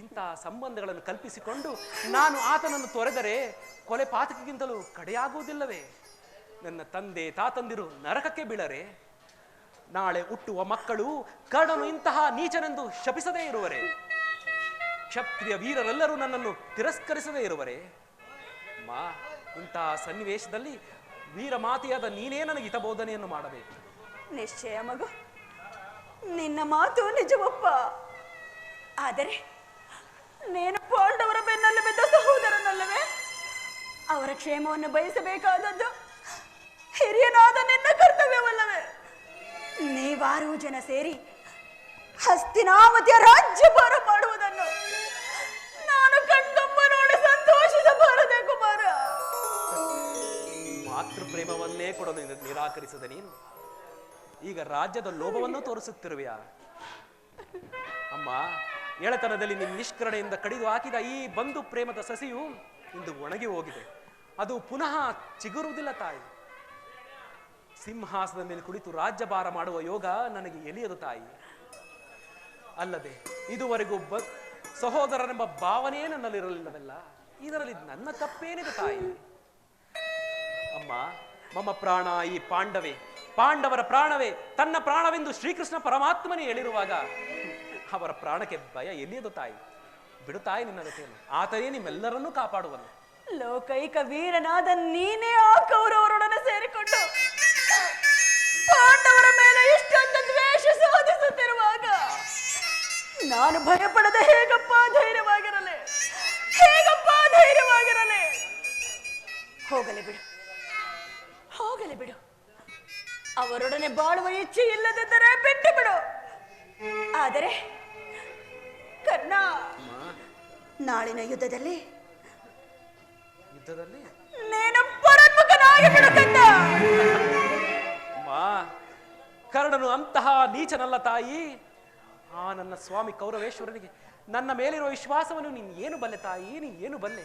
ಇಂತಹ ಸಂಬಂಧಗಳನ್ನು ಕಲ್ಪಿಸಿಕೊಂಡು ನಾನು ಆತನನ್ನು ತೊರೆದರೆ ಕೊಲೆ ಪಾತಕಿಗಿಂತಲೂ ಕಡೆಯಾಗುವುದಿಲ್ಲವೇ? ನನ್ನ ತಂದೆ ತಾತಂದಿರು ನರಕಕ್ಕೆ ಬೀಳರೆ? ನಾಳೆ ಹುಟ್ಟುವ ಮಕ್ಕಳು ಕರ್ಣನು ಇಂತಹ ನೀಚನೆಂದು ಶಪಿಸದೇ ಇರುವರೆ? ಕ್ಷತ್ರಿಯ ವೀರರೆಲ್ಲರೂ ನನ್ನನ್ನು ತಿರಸ್ಕರಿಸದೇ ಇರುವರೆ? ಮಾ, ಇಂತಹ ಸನ್ನಿವೇಶದಲ್ಲಿ ವೀರಮಾತೆಯಾದ ನೀನೇ ನನಗೆ ಹಿತಬೋಧನೆಯನ್ನು ಮಾಡಬೇಕು. ನಿಶ್ಚಯ ಮಗು, ನಿನ್ನ ಮಾತು ನಿಜವಪ್ಪ. ಆದರೆ ನೀನು ಪಾಂಡವರ ಬೆನ್ನಲ್ಲಿ ಬಿದ್ದ ಸಹೋದರನಲ್ಲವೇ? ಅವರ ಕ್ಷೇಮವನ್ನು ಬಯಸಬೇಕಾದದ್ದು ಹಿರಿಯನಾದ ನಿನ್ನ ಕರ್ತವ್ಯವಲ್ಲವೇ? ನೀವಾರು ಜನ ಸೇರಿ ಹಸ್ತಿನಾವತಿಯ ರಾಜ್ಯಭಾರ ಮಾಡುವುದನ್ನು ನಾನು ಕಣ್ತುಂಬ ನೋಡಿ ಸಂತೋಷಿಸಬಾರದೆ ಕುಮಾರ? ಮಾತೃ ಪ್ರೇಮವನ್ನೇ ಕೊಡಲು ನಿರಾಕರಿಸದ ನೀನು ಈಗ ರಾಜ್ಯದ ಲೋಭವನ್ನು ತೋರಿಸುತ್ತಿರುವೆಯಾ? ಅಮ್ಮ, ಎಳೆತನದಲ್ಲಿ ನಿನ್ನ ನಿಷ್ಕರಣೆಯಿಂದ ಕಡಿದು ಹಾಕಿದ ಈ ಬಂಧು ಪ್ರೇಮದ ಸಸಿಯು ಇಂದು ಒಣಗಿ ಹೋಗಿದೆ. ಅದು ಪುನಃ ಚಿಗುರುವುದಿಲ್ಲ ತಾಯಿ. ಸಿಂಹಾಸನದ ಮೇಲೆ ಕುಳಿತು ರಾಜ್ಯಭಾರ ಮಾಡುವ ಯೋಗ ನನಗೆ ಎಲಿಯದು ತಾಯಿ. ಅಲ್ಲದೆ ಇದುವರೆಗೂ ಸಹೋದರನೆಂಬ ಭಾವನೆ ನನ್ನಲ್ಲಿರಲಿಲ್ಲವಲ್ಲ. ಇದರಲ್ಲಿ ನನ್ನ ತಪ್ಪೇನಿದೆ ತಾಯಿ? ಅಮ್ಮ, ಮಮ ಪ್ರಾಣ ಈ ಪಾಂಡವೇ, ಪಾಂಡವರ ಪ್ರಾಣವೇ ತನ್ನ ಪ್ರಾಣವೆಂದು ಶ್ರೀಕೃಷ್ಣ ಪರಮಾತ್ಮನೇ ಹೇಳಿರುವಾಗ ಅವರ ಪ್ರಾಣಕ್ಕೆ ಭಯ ಎಲ್ಲಿಯದು ತಾಯಿ? ಬಿಡುತ್ತಾಯಿ ನಿನ್ನ ವ್ಯತೆಯನ್ನು. ಆತನೇ ನಿಮ್ಮೆಲ್ಲರನ್ನೂ ಕಾಪಾಡುವನು. ಲೋಕೈಕ ವೀರನಾದ ನೀನೇ ಆ ಕೌರವರೊಡನೆ ಸೇರಿಕೊಂಡು ಪಾಂಡವರ ಮೇಲೆ ಇಷ್ಟೊಂದು ದ್ವೇಷ ಸಾಧಿಸುತ್ತಿರುವಾಗ ನಾನು ಭಯಪಡದೆ ಹೇಗಪ್ಪ ಧೈರ್ಯವಾಗಿರಲಿ? ಹೇಗಪ್ಪ ಧೈರ್ಯವಾಗಿರಲಿ? ಹೋಗಲಿ ಬಿಡು, ಹೋಗಲಿ ಬಿಡು. ಅವರೊಡನೆ ಬಾಳುವ ಇಚ್ಛೆ ಇಲ್ಲದಿದ್ದರೆ ಬಿಟ್ಟು ಬಿಡು. ಆದರೆ ಕರ್ಣ, ನಾಳಿನ ಯುದ್ಧದಲ್ಲಿ ನೀನು ಪರಾತ್ಮಕನಾಗಿ ಬಿಡುತ್ತಂದ. ಕರ್ಣನು ಅಂತಹ ನೀಚನಲ್ಲ ತಾಯಿ. ಆ ನನ್ನ ಸ್ವಾಮಿ ಕೌರವೇಶ್ವರನಿಗೆ ನನ್ನ ಮೇಲಿರುವ ವಿಶ್ವಾಸವನ್ನು ನೀನು ಏನು ಬಲ್ಲೆ ತಾಯಿ? ನೀನು ಏನು ಬಲ್ಲೆ?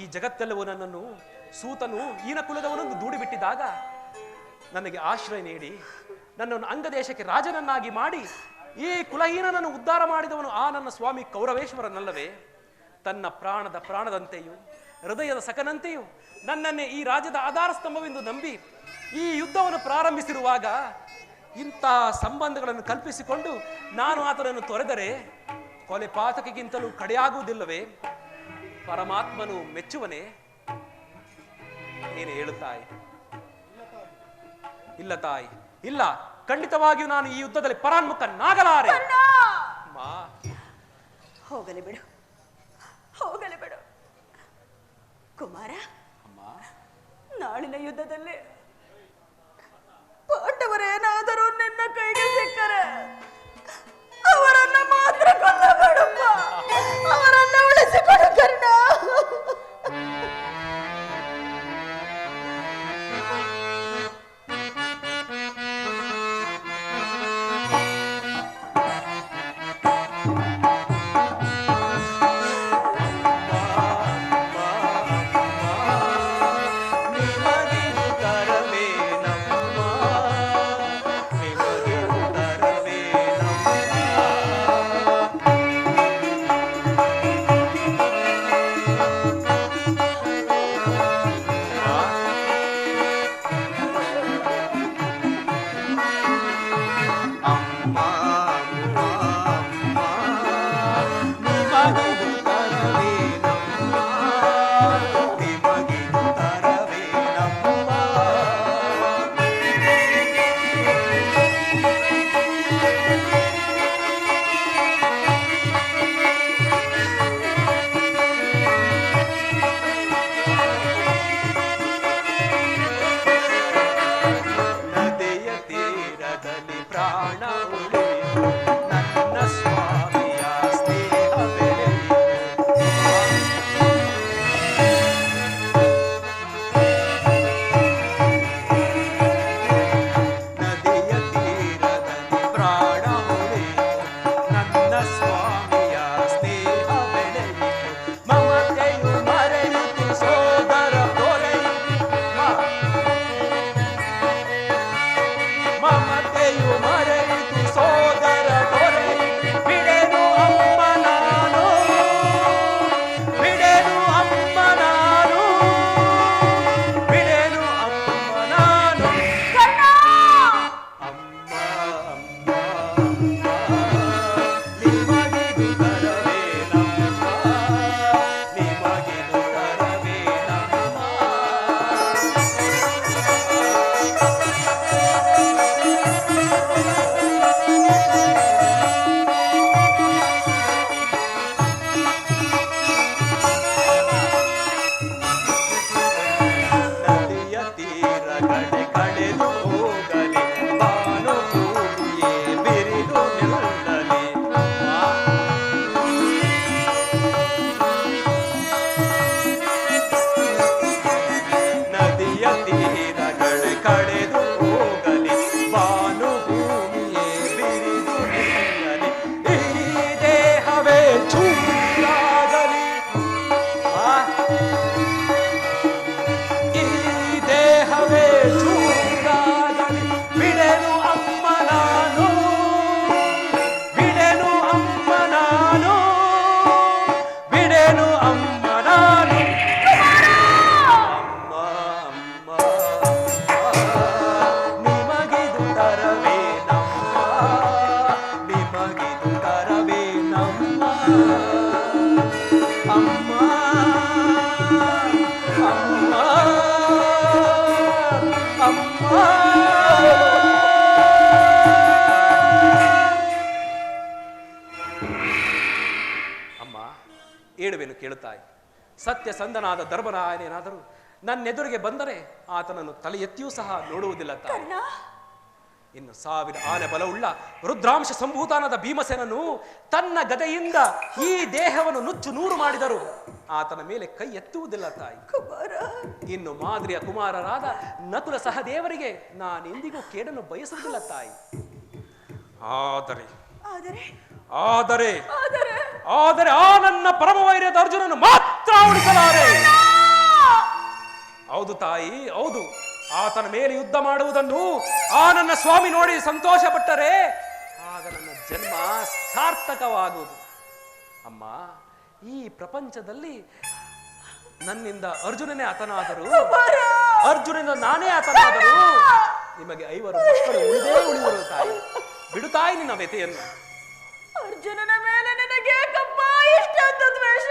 ಈ ಜಗತ್ತೆಲ್ಲವೂ ನನ್ನನ್ನು ಸೂತನು ಈನ ಕುಲದವನನ್ನು ದೂಡಿಬಿಟ್ಟಿದ್ದಾಗ ನನಗೆ ಆಶ್ರಯ ನೀಡಿ ನನ್ನನ್ನು ಅಂಗದೇಶಕ್ಕೆ ರಾಜನನ್ನಾಗಿ ಮಾಡಿ ಈ ಕುಲಹೀನನನ್ನು ಉದ್ಧಾರ ಮಾಡಿದವನು ಆ ನನ್ನ ಸ್ವಾಮಿ ಕೌರವೇಶ್ವರನಲ್ಲವೇ? ತನ್ನ ಪ್ರಾಣದಂತೆಯೂ ಹೃದಯದ ಸಖನಂತೆಯೂ ನನ್ನನ್ನೇ ಈ ರಾಜ್ಯದ ಆಧಾರ ಸ್ತಂಭವೆಂದು ನಂಬಿ ಈ ಯುದ್ಧವನ್ನು ಪ್ರಾರಂಭಿಸಿರುವಾಗ ಇಂತಹ ಸಂಬಂಧಗಳನ್ನು ಕಲ್ಪಿಸಿಕೊಂಡು ನಾನು ಆತನನ್ನು ತೊರೆದರೆ ಕೊಲೆ ಪಾತಕಿಗಿಂತಲೂ ಕಡೆಯಾಗುವುದಿಲ್ಲವೇ? ಪರಮಾತ್ಮನು ಮೆಚ್ಚುವನೇ? ನೀನು ಹೇಳುತ್ತಾಯಿ? ಇಲ್ಲ ತಾಯಿ, ಇಲ್ಲ. ಖಂಡಿತವಾಗಿಯೂ ನಾನು ಈ ಯುದ್ಧದಲ್ಲಿ ಪರಾನ್ಮುಖನಾಗಲಾರೆ. ಅಮ್ಮ, ಹೋಗಲಿ ಬಿಡು, ಹೋಗಲಿ ಬಿಡು ಕುಮಾರ. ನಾಳಿನ ಯುದ್ಧದಲ್ಲಿ ಪಾಂಡವರೇನಾದರೂ ನಿನ್ನ ಕೈಗೆ ಸಿಕ್ಕರೆ ಅವರನ್ನ ಮಾತ್ರ ಕೊಲ್ಲಬೇಡಪ್ಪ, ಅವರನ್ನ ಉಳಿಸಿಕೊಡು ಕರ್ಣ. ಹೇಳುವೆನು ಕೇಳುತ್ತಾಯಿ. ಸತ್ಯಸಂಧನಾದ ಧರ್ಮರಾಯನೇನಾದರೂ ನನ್ನೆದುರಿಗೆ ಬಂದರೆ ಆತನನ್ನು ತಲೆ ಎತ್ತಿಯೂ ಸಹ ನೋಡುವುದಿಲ್ಲ ತಾಯಿ. ಇನ್ನು 1000 ಆನೆ ಬಲವುಳ್ಳ ರುದ್ರಾಂಶ ಸಂಭೂತಾನದ ಭೀಮಸೇನನು ತನ್ನ ಗದೆಯಿಂದ ಈ ದೇಹವನ್ನು ನುಚ್ಚು ನೂರು ಮಾಡಿದರು ಆತನ ಮೇಲೆ ಕೈ ಎತ್ತುವುದಿಲ್ಲ ತಾಯಿ. ಇನ್ನು ಮಾದರಿಯ ಕುಮಾರರಾದ ನಕುಲ ಸಹದೇವರಿಗೆ ನಾನೆಂದಿಗೂ ಕೇಡನ್ನು ಬಯಸುವುದಿಲ್ಲ ತಾಯಿ. ಆದರೆ ಆ ನನ್ನ ಪರಮವೈರ್ಯದ ಅರ್ಜುನನು ಮಾತ್ರ ಉಳಿಸಲಾರೆ. ಹೌದು ತಾಯಿ, ಹೌದು. ಆತನ ಮೇಲೆ ಯುದ್ಧ ಮಾಡುವುದನ್ನು ಆ ನನ್ನ ಸ್ವಾಮಿ ನೋಡಿ ಸಂತೋಷ ಪಟ್ಟರೆ ಆಗ ನನ್ನ ಜನ್ಮ ಸಾರ್ಥಕವಾಗುವುದು. ಅಮ್ಮ, ಈ ಪ್ರಪಂಚದಲ್ಲಿ ನನ್ನಿಂದ ಅರ್ಜುನನೇ ಹತನಾದರೂ, ಅರ್ಜುನನಿಂದ ನಾನೇ ಹತನಾದರೂ ನಿಮಗೆ 5 ಮಕ್ಕಳು ಉಳಿಯುವರು ತಾಯಿ. ಬಿಡು ತಾಯಿ ನಿನ್ನ ವ್ಯತೆಯನ್ನು. ಅರ್ಜುನನ ಮೇಲೆ ನಿನಗೆ ಕಪ್ಪ ಇಷ್ಟೊಂದು ದ್ವೇಷ.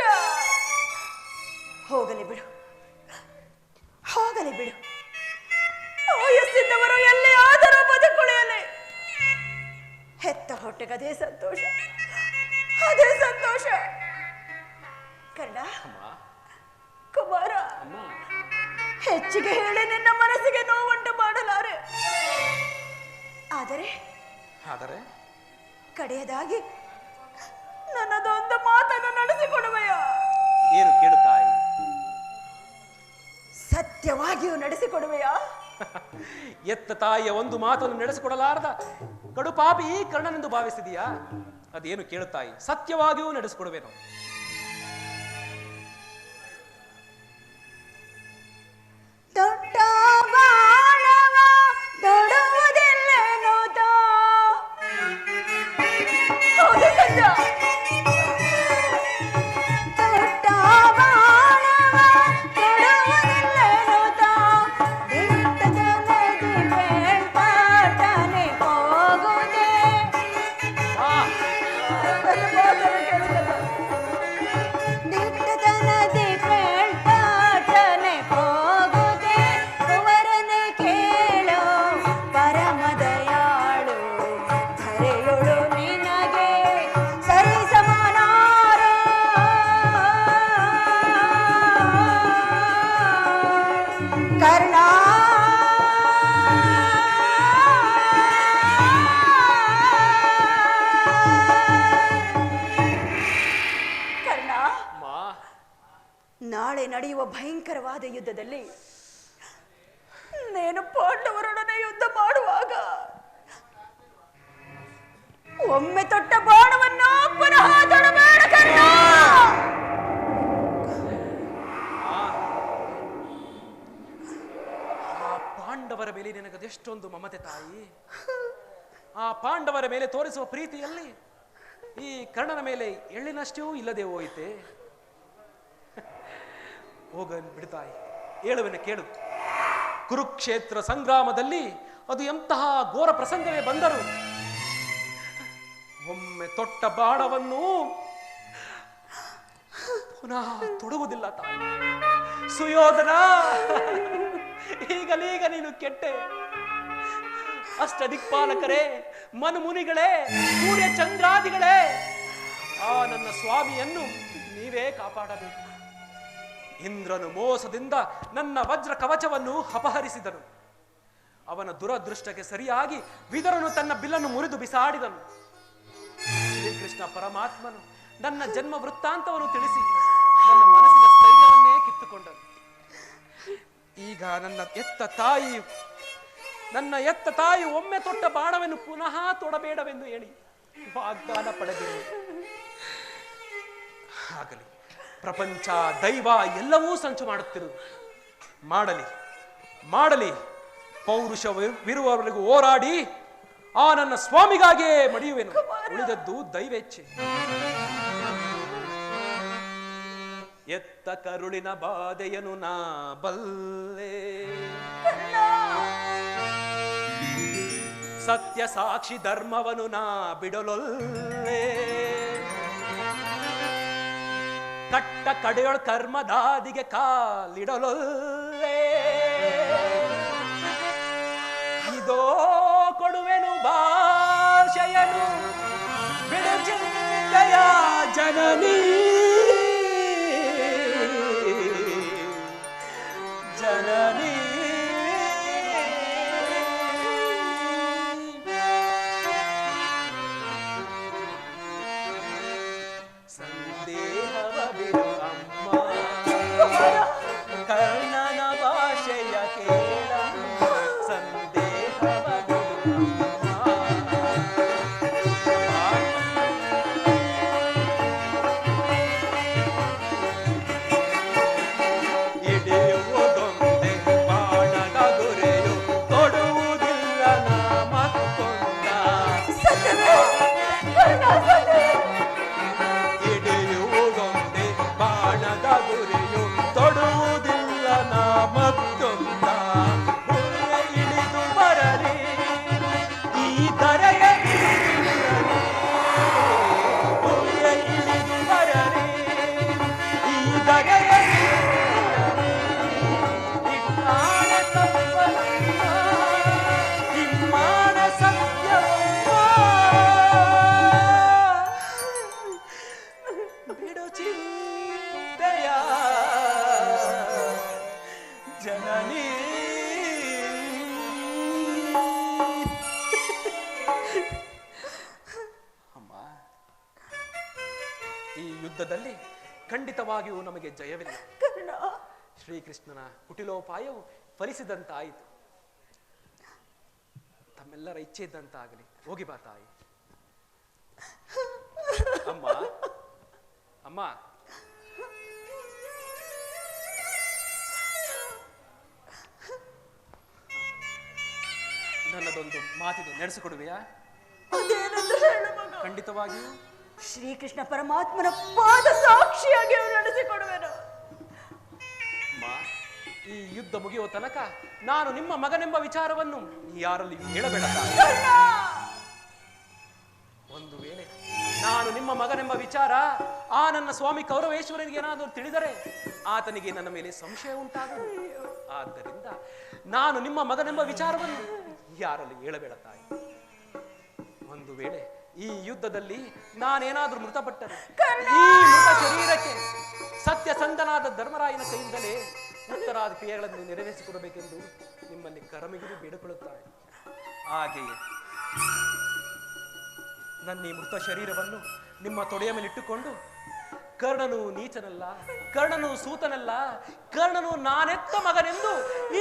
ಹೋಗಲಿ ಬಿಡು, ಹೋಗಲಿ ಬಿಡು. ಆಯಸ್ಸಿದ್ದವರು ಎಲ್ಲಿ ಆದರೂ ಬದುಕುಳಿಯಲಿ. ಹೆತ್ತ ಹೊಟ್ಟೆಗೆ ಅದೇ ಸಂತೋಷ, ಅದೇ ಸಂತೋಷ. ಕರ್ಣ, ಕುಮಾರ, ಹೆಚ್ಚಿಗೆ ಹೇಳಿ ನಿನ್ನ ಮನಸ್ಸಿಗೆ ನೋವುಂಟು ಮಾಡಲಾರೆ. ಆದರೆ ಕಡೆಯದಾಗಿ ನನ್ನದೊಂದು ಮಾತನ್ನು ನಡೆಸಿಕೊಡುವೆಯಾ? ಏನು ಕೇಳುತ್ತಾಯಿ? ಸತ್ಯವಾಗಿಯೂ ನಡೆಸಿಕೊಡುವೆಯಾ? ಎತ್ತ ತಾಯಿಯ ಒಂದು ಮಾತನ್ನು ನಡೆಸಿಕೊಡಲಾರದ ಕಡುಪಾಪಿ ಕರ್ಣನೆಂದು ಭಾವಿಸಿದೀಯಾ? ಅದೇನು ಕೇಳುತ್ತಾಯಿ? ಸತ್ಯವಾಗಿಯೂ ನಡೆಸಿಕೊಡುವೆನು. ದೊಡ್ಡ ಬಾಳವ ದೊಡುವುದಿಲ್ಲೇನೋ ಹೌದು ಕಂದ. ದೊಡ್ಡ ಬಾಳವ ದೊಡುವುದಿಲ್ಲೇನೋ ದಿಟ್ಟದನದಿ ಬೇಳ್ಪಾಟನೆ ಹೋಗುದೆ. ದಿಟ್ಟದನದಿ ಬೇಳ್ಪಾಟನೆ ಹೋಗುದೆ. ಕುವರನೆ ಕೇಳೋ ಪರಮದಯಾಳು ಧರೆಯೊಳು ನಿನಗೆ ಸರಿ ಸಮಾನಾರು. ಕರ್ಣ, ಕರ್ಣ, ನಾಳೆ ನಡೆಯುವ ಭಯಂಕರವಾದ ಯುದ್ಧದಲ್ಲಿ ನೀನು ಪಾಂಡವರೊಡನೆ ಯುದ್ಧ ಮಾಡುವಾಗ ಒಮ್ಮೆ ತೊಟ್ಟ ಬಾಣವನ್ನು ಪುನಃ ತೊಡಬೇಡ ಕರ್ಣ. ಆ ಪಾಂಡವರ ಮೇಲೆ ನಿನಗದೆಷ್ಟೊಂದು ಮಮತೆ ತಾಯಿ. ಆ ಪಾಂಡವರ ಮೇಲೆ ತೋರಿಸುವ ಪ್ರೀತಿಯಲ್ಲಿ ಈ ಕರ್ಣನ ಮೇಲೆ ಎಳ್ಳಿನಷ್ಟೂ ಇಲ್ಲದೆ ಹೋಯಿತೆ. ಹೋಗ ಬಿಡ್ತಾಯಿ, ಹೇಳುವೆನ ಕೇಳು. ಕುರುಕ್ಷೇತ್ರ ಸಂಗ್ರಾಮದಲ್ಲಿ ಅದು ಎಂತಹ ಘೋರ ಪ್ರಸಂಗವೇ ಬಂದರು ಒಮ್ಮೆ ತೊಟ್ಟ ಬಾಣವನ್ನು ಪುನಃ ತೊಡುವುದಿಲ್ಲ ತಾಯಿ. ಸುಯೋಧನ, ಈಗಲೀಗ ನೀನು ಕೆಟ್ಟೆ. ಅಷ್ಟದಿಕ್ಪಾಲಕರೇ, ಮನುಮುನಿಗಳೇ, ಸೂರ್ಯ ಚಂದ್ರಾದಿಗಳೇ, ಆ ನನ್ನ ಸ್ವಾಮಿಯನ್ನು ನೀವೇ ಕಾಪಾಡಬೇಕು. ಇಂದ್ರನು ಮೋಸದಿಂದ ನನ್ನ ವಜ್ರ ಕವಚವನ್ನು ಅಪಹರಿಸಿದನು. ಅವನ ದುರದೃಷ್ಟಕ್ಕೆ ಸರಿಯಾಗಿ ವಿದರನು ತನ್ನ ಬಿಲ್ಲನ್ನು ಮುರಿದು ಬಿಸಾಡಿದನು. ಶ್ರೀಕೃಷ್ಣ ಪರಮಾತ್ಮನು ನನ್ನ ಜನ್ಮ ವೃತ್ತಾಂತವನ್ನು ತಿಳಿಸಿ ನನ್ನ ಮನಸ್ಸಿನ ಸ್ಥೈರ್ಯವನ್ನೇ ಕಿತ್ತುಕೊಂಡನು. ಈಗ ನನ್ನ ಎತ್ತ ತಾಯಿ ಒಮ್ಮೆ ತೊಟ್ಟ ಬಾಣವನ್ನು ಪುನಃ ತೊಡಬೇಡವೆಂದು ಹೇಳಿ ವಾಗ್ದಾನ ಪಡೆದಿರು. ಆಗಲಿ, ಪ್ರಪಂಚ ದೈವ ಎಲ್ಲವೂ ಸಂಚು ಮಾಡುತ್ತಿರುವುದು. ಮಾಡಲಿ ಪೌರುಷವಿರುವವರೆಗೂ ಹೋರಾಡಿ ಆ ನನ್ನ ಸ್ವಾಮಿಗಾಗಿಯೇ ಮಡಿಯುವೆನು. ಉಳಿದದ್ದು ದೈವೇಚ್ಛೆ. ಎತ್ತ ಕರುಳಿನ ಬಾಧೆಯನು ನಾ ಬಲ್ಲೆ, ಸತ್ಯ ಸಾಕ್ಷಿ ಧರ್ಮವನು ನಾ ಬಿಡಲೊಲ್ಲೆ. ಕಟ್ಟ ಕಡೆಯೊಳ ಕರ್ಮದಾದಿಗೆ ಕಾಲಿಡಲೊಲ್ಲೆ. ಇದೋ ಕೊಡುವೆನು ಭಾಷೆಯನು ಬಿಡು ಚಿಂತೆಯ ಜನನಿ. ಜನನಿ ಸಂದೇಹವ ಬಿಡು ಅಮ್ಮ, ಕರ್ಣನ ಭಾಷೆಯ ಕೇಳಮ್ಮ. ಸಂದೇಹವ ಬಿಡು ಅಮ್ಮ. ಯುದ್ಧದಲ್ಲಿ ಖಂಡಿತವಾಗಿಯೂ ನಮಗೆ ಜಯವಿಲ್ಲ. ಶ್ರೀಕೃಷ್ಣನ ಕುಟಿಲೋಪಾಯವು ಫಲಿಸಿದಂತಾಯಿತು. ತಮ್ಮೆಲ್ಲರ ಇಚ್ಛೆ ಇದ್ದಂತಾಗಲಿ. ಹೋಗಿ ಬಾ ತಾಯಿ. ಅಮ್ಮ ಅಮ್ಮ, ನನ್ನದೊಂದು ಮಾತಿದೆ, ನಡೆಸಿಕೊಡುವೆಯಾ? ಖಂಡಿತವಾಗಿಯೂ ಶ್ರೀಕೃಷ್ಣ ಪರಮಾತ್ಮನ ಪಾದ ಸಾಕ್ಷಿಯಾಗಿ ನಡೆಸಿಕೊಡುವೆನು. ಅಮ್ಮ, ಈ ಯುದ್ಧ ಮುಗಿಯುವ ತನಕ ನಾನು ನಿಮ್ಮ ಮಗನೆಂಬ ವಿಚಾರವನ್ನು ಯಾರಲ್ಲಿ ಹೇಳಬೇಡ. ಒಂದು ವೇಳೆ ನಾನು ನಿಮ್ಮ ಮಗನೆಂಬ ವಿಚಾರ ಆ ನನ್ನ ಸ್ವಾಮಿ ಕೌರವೇಶ್ವರನಿಗೆ ಏನಾದರೂ ತಿಳಿದರೆ ಆತನಿಗೆ ನನ್ನ ಮೇಲೆ ಸಂಶಯ ಉಂಟಾಗುವುದು. ಆದ್ದರಿಂದ ನಾನು ನಿಮ್ಮ ಮಗನೆಂಬ ವಿಚಾರವನ್ನು ಯಾರಲ್ಲಿ ಹೇಳಬೇಡ ತಾಯಿ. ಒಂದು ವೇಳೆ ಈ ಯುದ್ಧದಲ್ಲಿ ನಾನೇನಾದ್ರೂ ಮೃತಪಟ್ಟರೆ ಈ ಮೃತ ಶರೀರಕ್ಕೆ ಸತ್ಯಸಂಧನಾದ ಧರ್ಮರಾಯನ ಕೈಯಿಂದಲೇ ಉತ್ತರಾದ ಕ್ರಿಯೆಗಳನ್ನು ನೆರವೇರಿಸಿಕೊಡಬೇಕೆಂದು ನಿಮ್ಮಲ್ಲಿ ಕರಮಿಗಿರಿ ಬೇಡಿಕೊಳ್ಳುತ್ತಾಳೆ. ಹಾಗೆಯೇ ನನ್ನ ಈ ಮೃತ ಶರೀರವನ್ನು ನಿಮ್ಮ ತೊಡೆಯ ಮೇಲೆ ಇಟ್ಟುಕೊಂಡು ಕರ್ಣನು ನೀಚನಲ್ಲ, ಕರ್ಣನು ಸೂತನಲ್ಲ, ಕರ್ಣನು ನಾನೆತ್ತ ಮಗನೆಂದು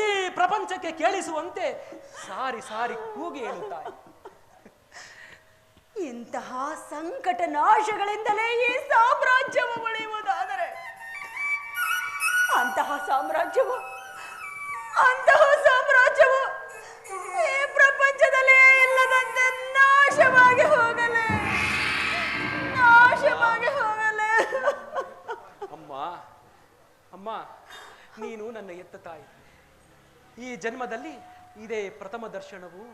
ಈ ಪ್ರಪಂಚಕ್ಕೆ ಕೇಳಿಸುವಂತೆ ಸಾರಿ ಸಾರಿ ಕೂಗಿ ಹೇಳುತ್ತಾಳೆ. ಇಂತಹ ಸಂಕಟ ನಾಶಗಳಿಂದಲೇ ಈ ಸಾಮ್ರಾಜ್ಯವು ಉಳಿಯುವುದಾದರೆ ಅಂತಹ ಸಾಮ್ರಾಜ್ಯವು ಈ ಪ್ರಪಂಚದಲ್ಲೇ ಇಲ್ಲದಂತೆ ನಾಶವಾಗಿ ಹೋಗಲೇ. ಅಮ್ಮ ಅಮ್ಮ, ನೀನು ನನ್ನ ಎತ್ತ ತಾಯಿ. ಈ ಜನ್ಮದಲ್ಲಿ ಇದೇ ಪ್ರಥಮ ದರ್ಶನವು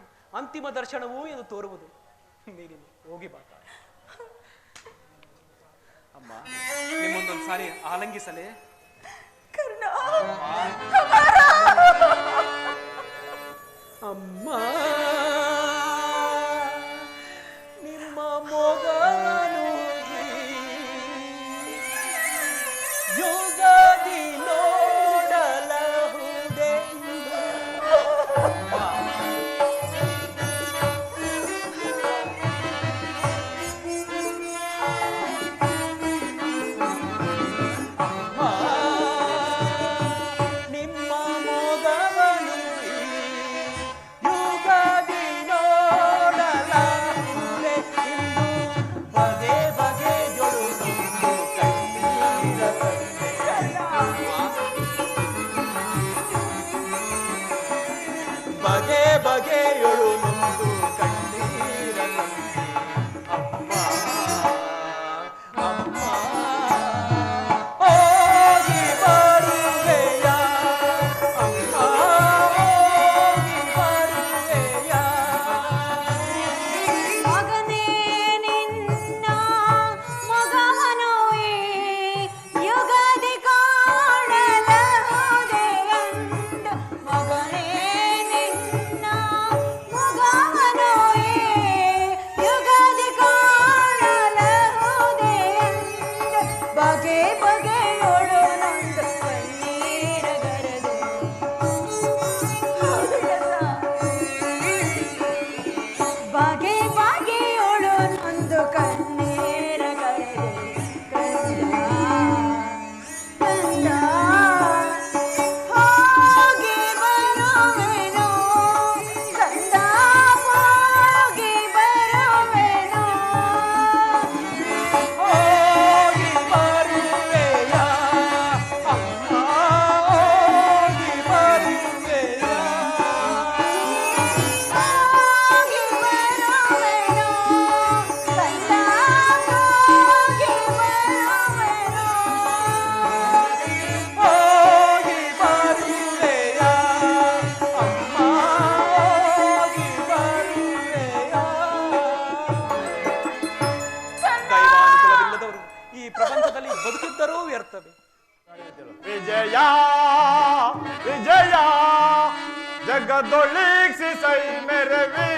ಅಂತಿಮ ದರ್ಶನವು ಎಂದು ತೋರುವುದು. ನೀನು ಹೋಗಿ ಬಾ ತಾಯಿ. ಅಮ್ಮ, ನಿಮ್ಮೊಂದೊಂದು ಸಾರಿ ಆಲಂಗಿಸಲೇ? ಅಮ್ಮ, ನಿಮ್ಮ ಮೊಗನು ಯುಗದಿ ನೋಡಲಹುದೆಂದು. ಬಗೆಯೊಳು ನೊಂದು ಕಣ್ಣೀರ ಅಮ್ಮ ಅಮ್ಮ, ಹೋಗಿ ಬರುವೆಯ ಅಮ್ಮ, ಹೋಗಿ ಬರುವೆಯ. ಮಗನೇ ನಿನ್ನ ಮಗವನು ಈ ಯುಗದಿ ಕಾಣಲಹುದೆಯೆಂದು. ಮಗನೇ ಬಗೆ ಬಗೆಯೊಳು ನೊಂದು ಕಣ್ಣೀರ ಗರೆದು. ಬಗೆ ಬಗೆಯೊಳು ನೊಂದು ಕಣ್ಣೀರ ಗರೆದು. ಕಂದ ಕಂದ ಹೋಗಿ ಬರುವೆನು, ಕಂದ ಹೋಗಿ ಬರುವೆನು. ದೈವಾನುಕೂಲವಿಲ್ಲದವರು ಈ ಪ್ರಪಂಚದಲ್ಲಿ ಬದುಕಿದ್ದರೂ ವ್ಯರ್ಥವೇ. ವಿಜಯ ವಿಜಯ ಜಗದೊಳಿಸಿ ಸೈ ಮೆರವಿ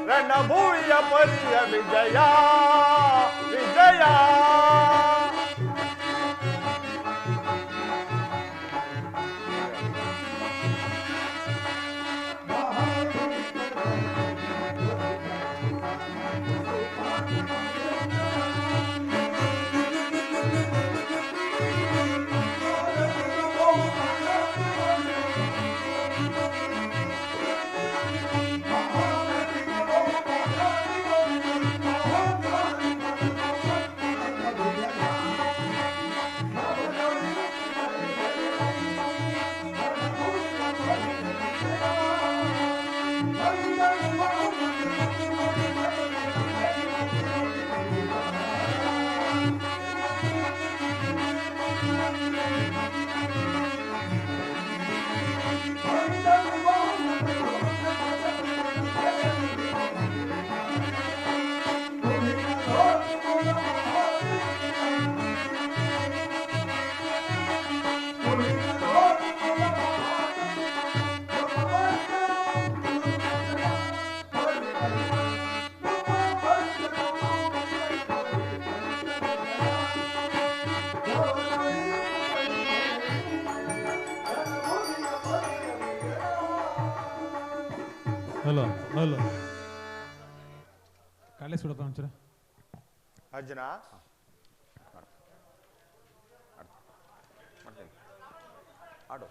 ರಣಭೂಯ ಪರಿಯ ವಿಜಯ ವಿಜಯ. ಹಲೋ ಹಲೋ ಕಾಳೆ ಸುಡಪ್ಪ ಒಂಚೂರ. ಅರ್ಜುನ ಆಡು.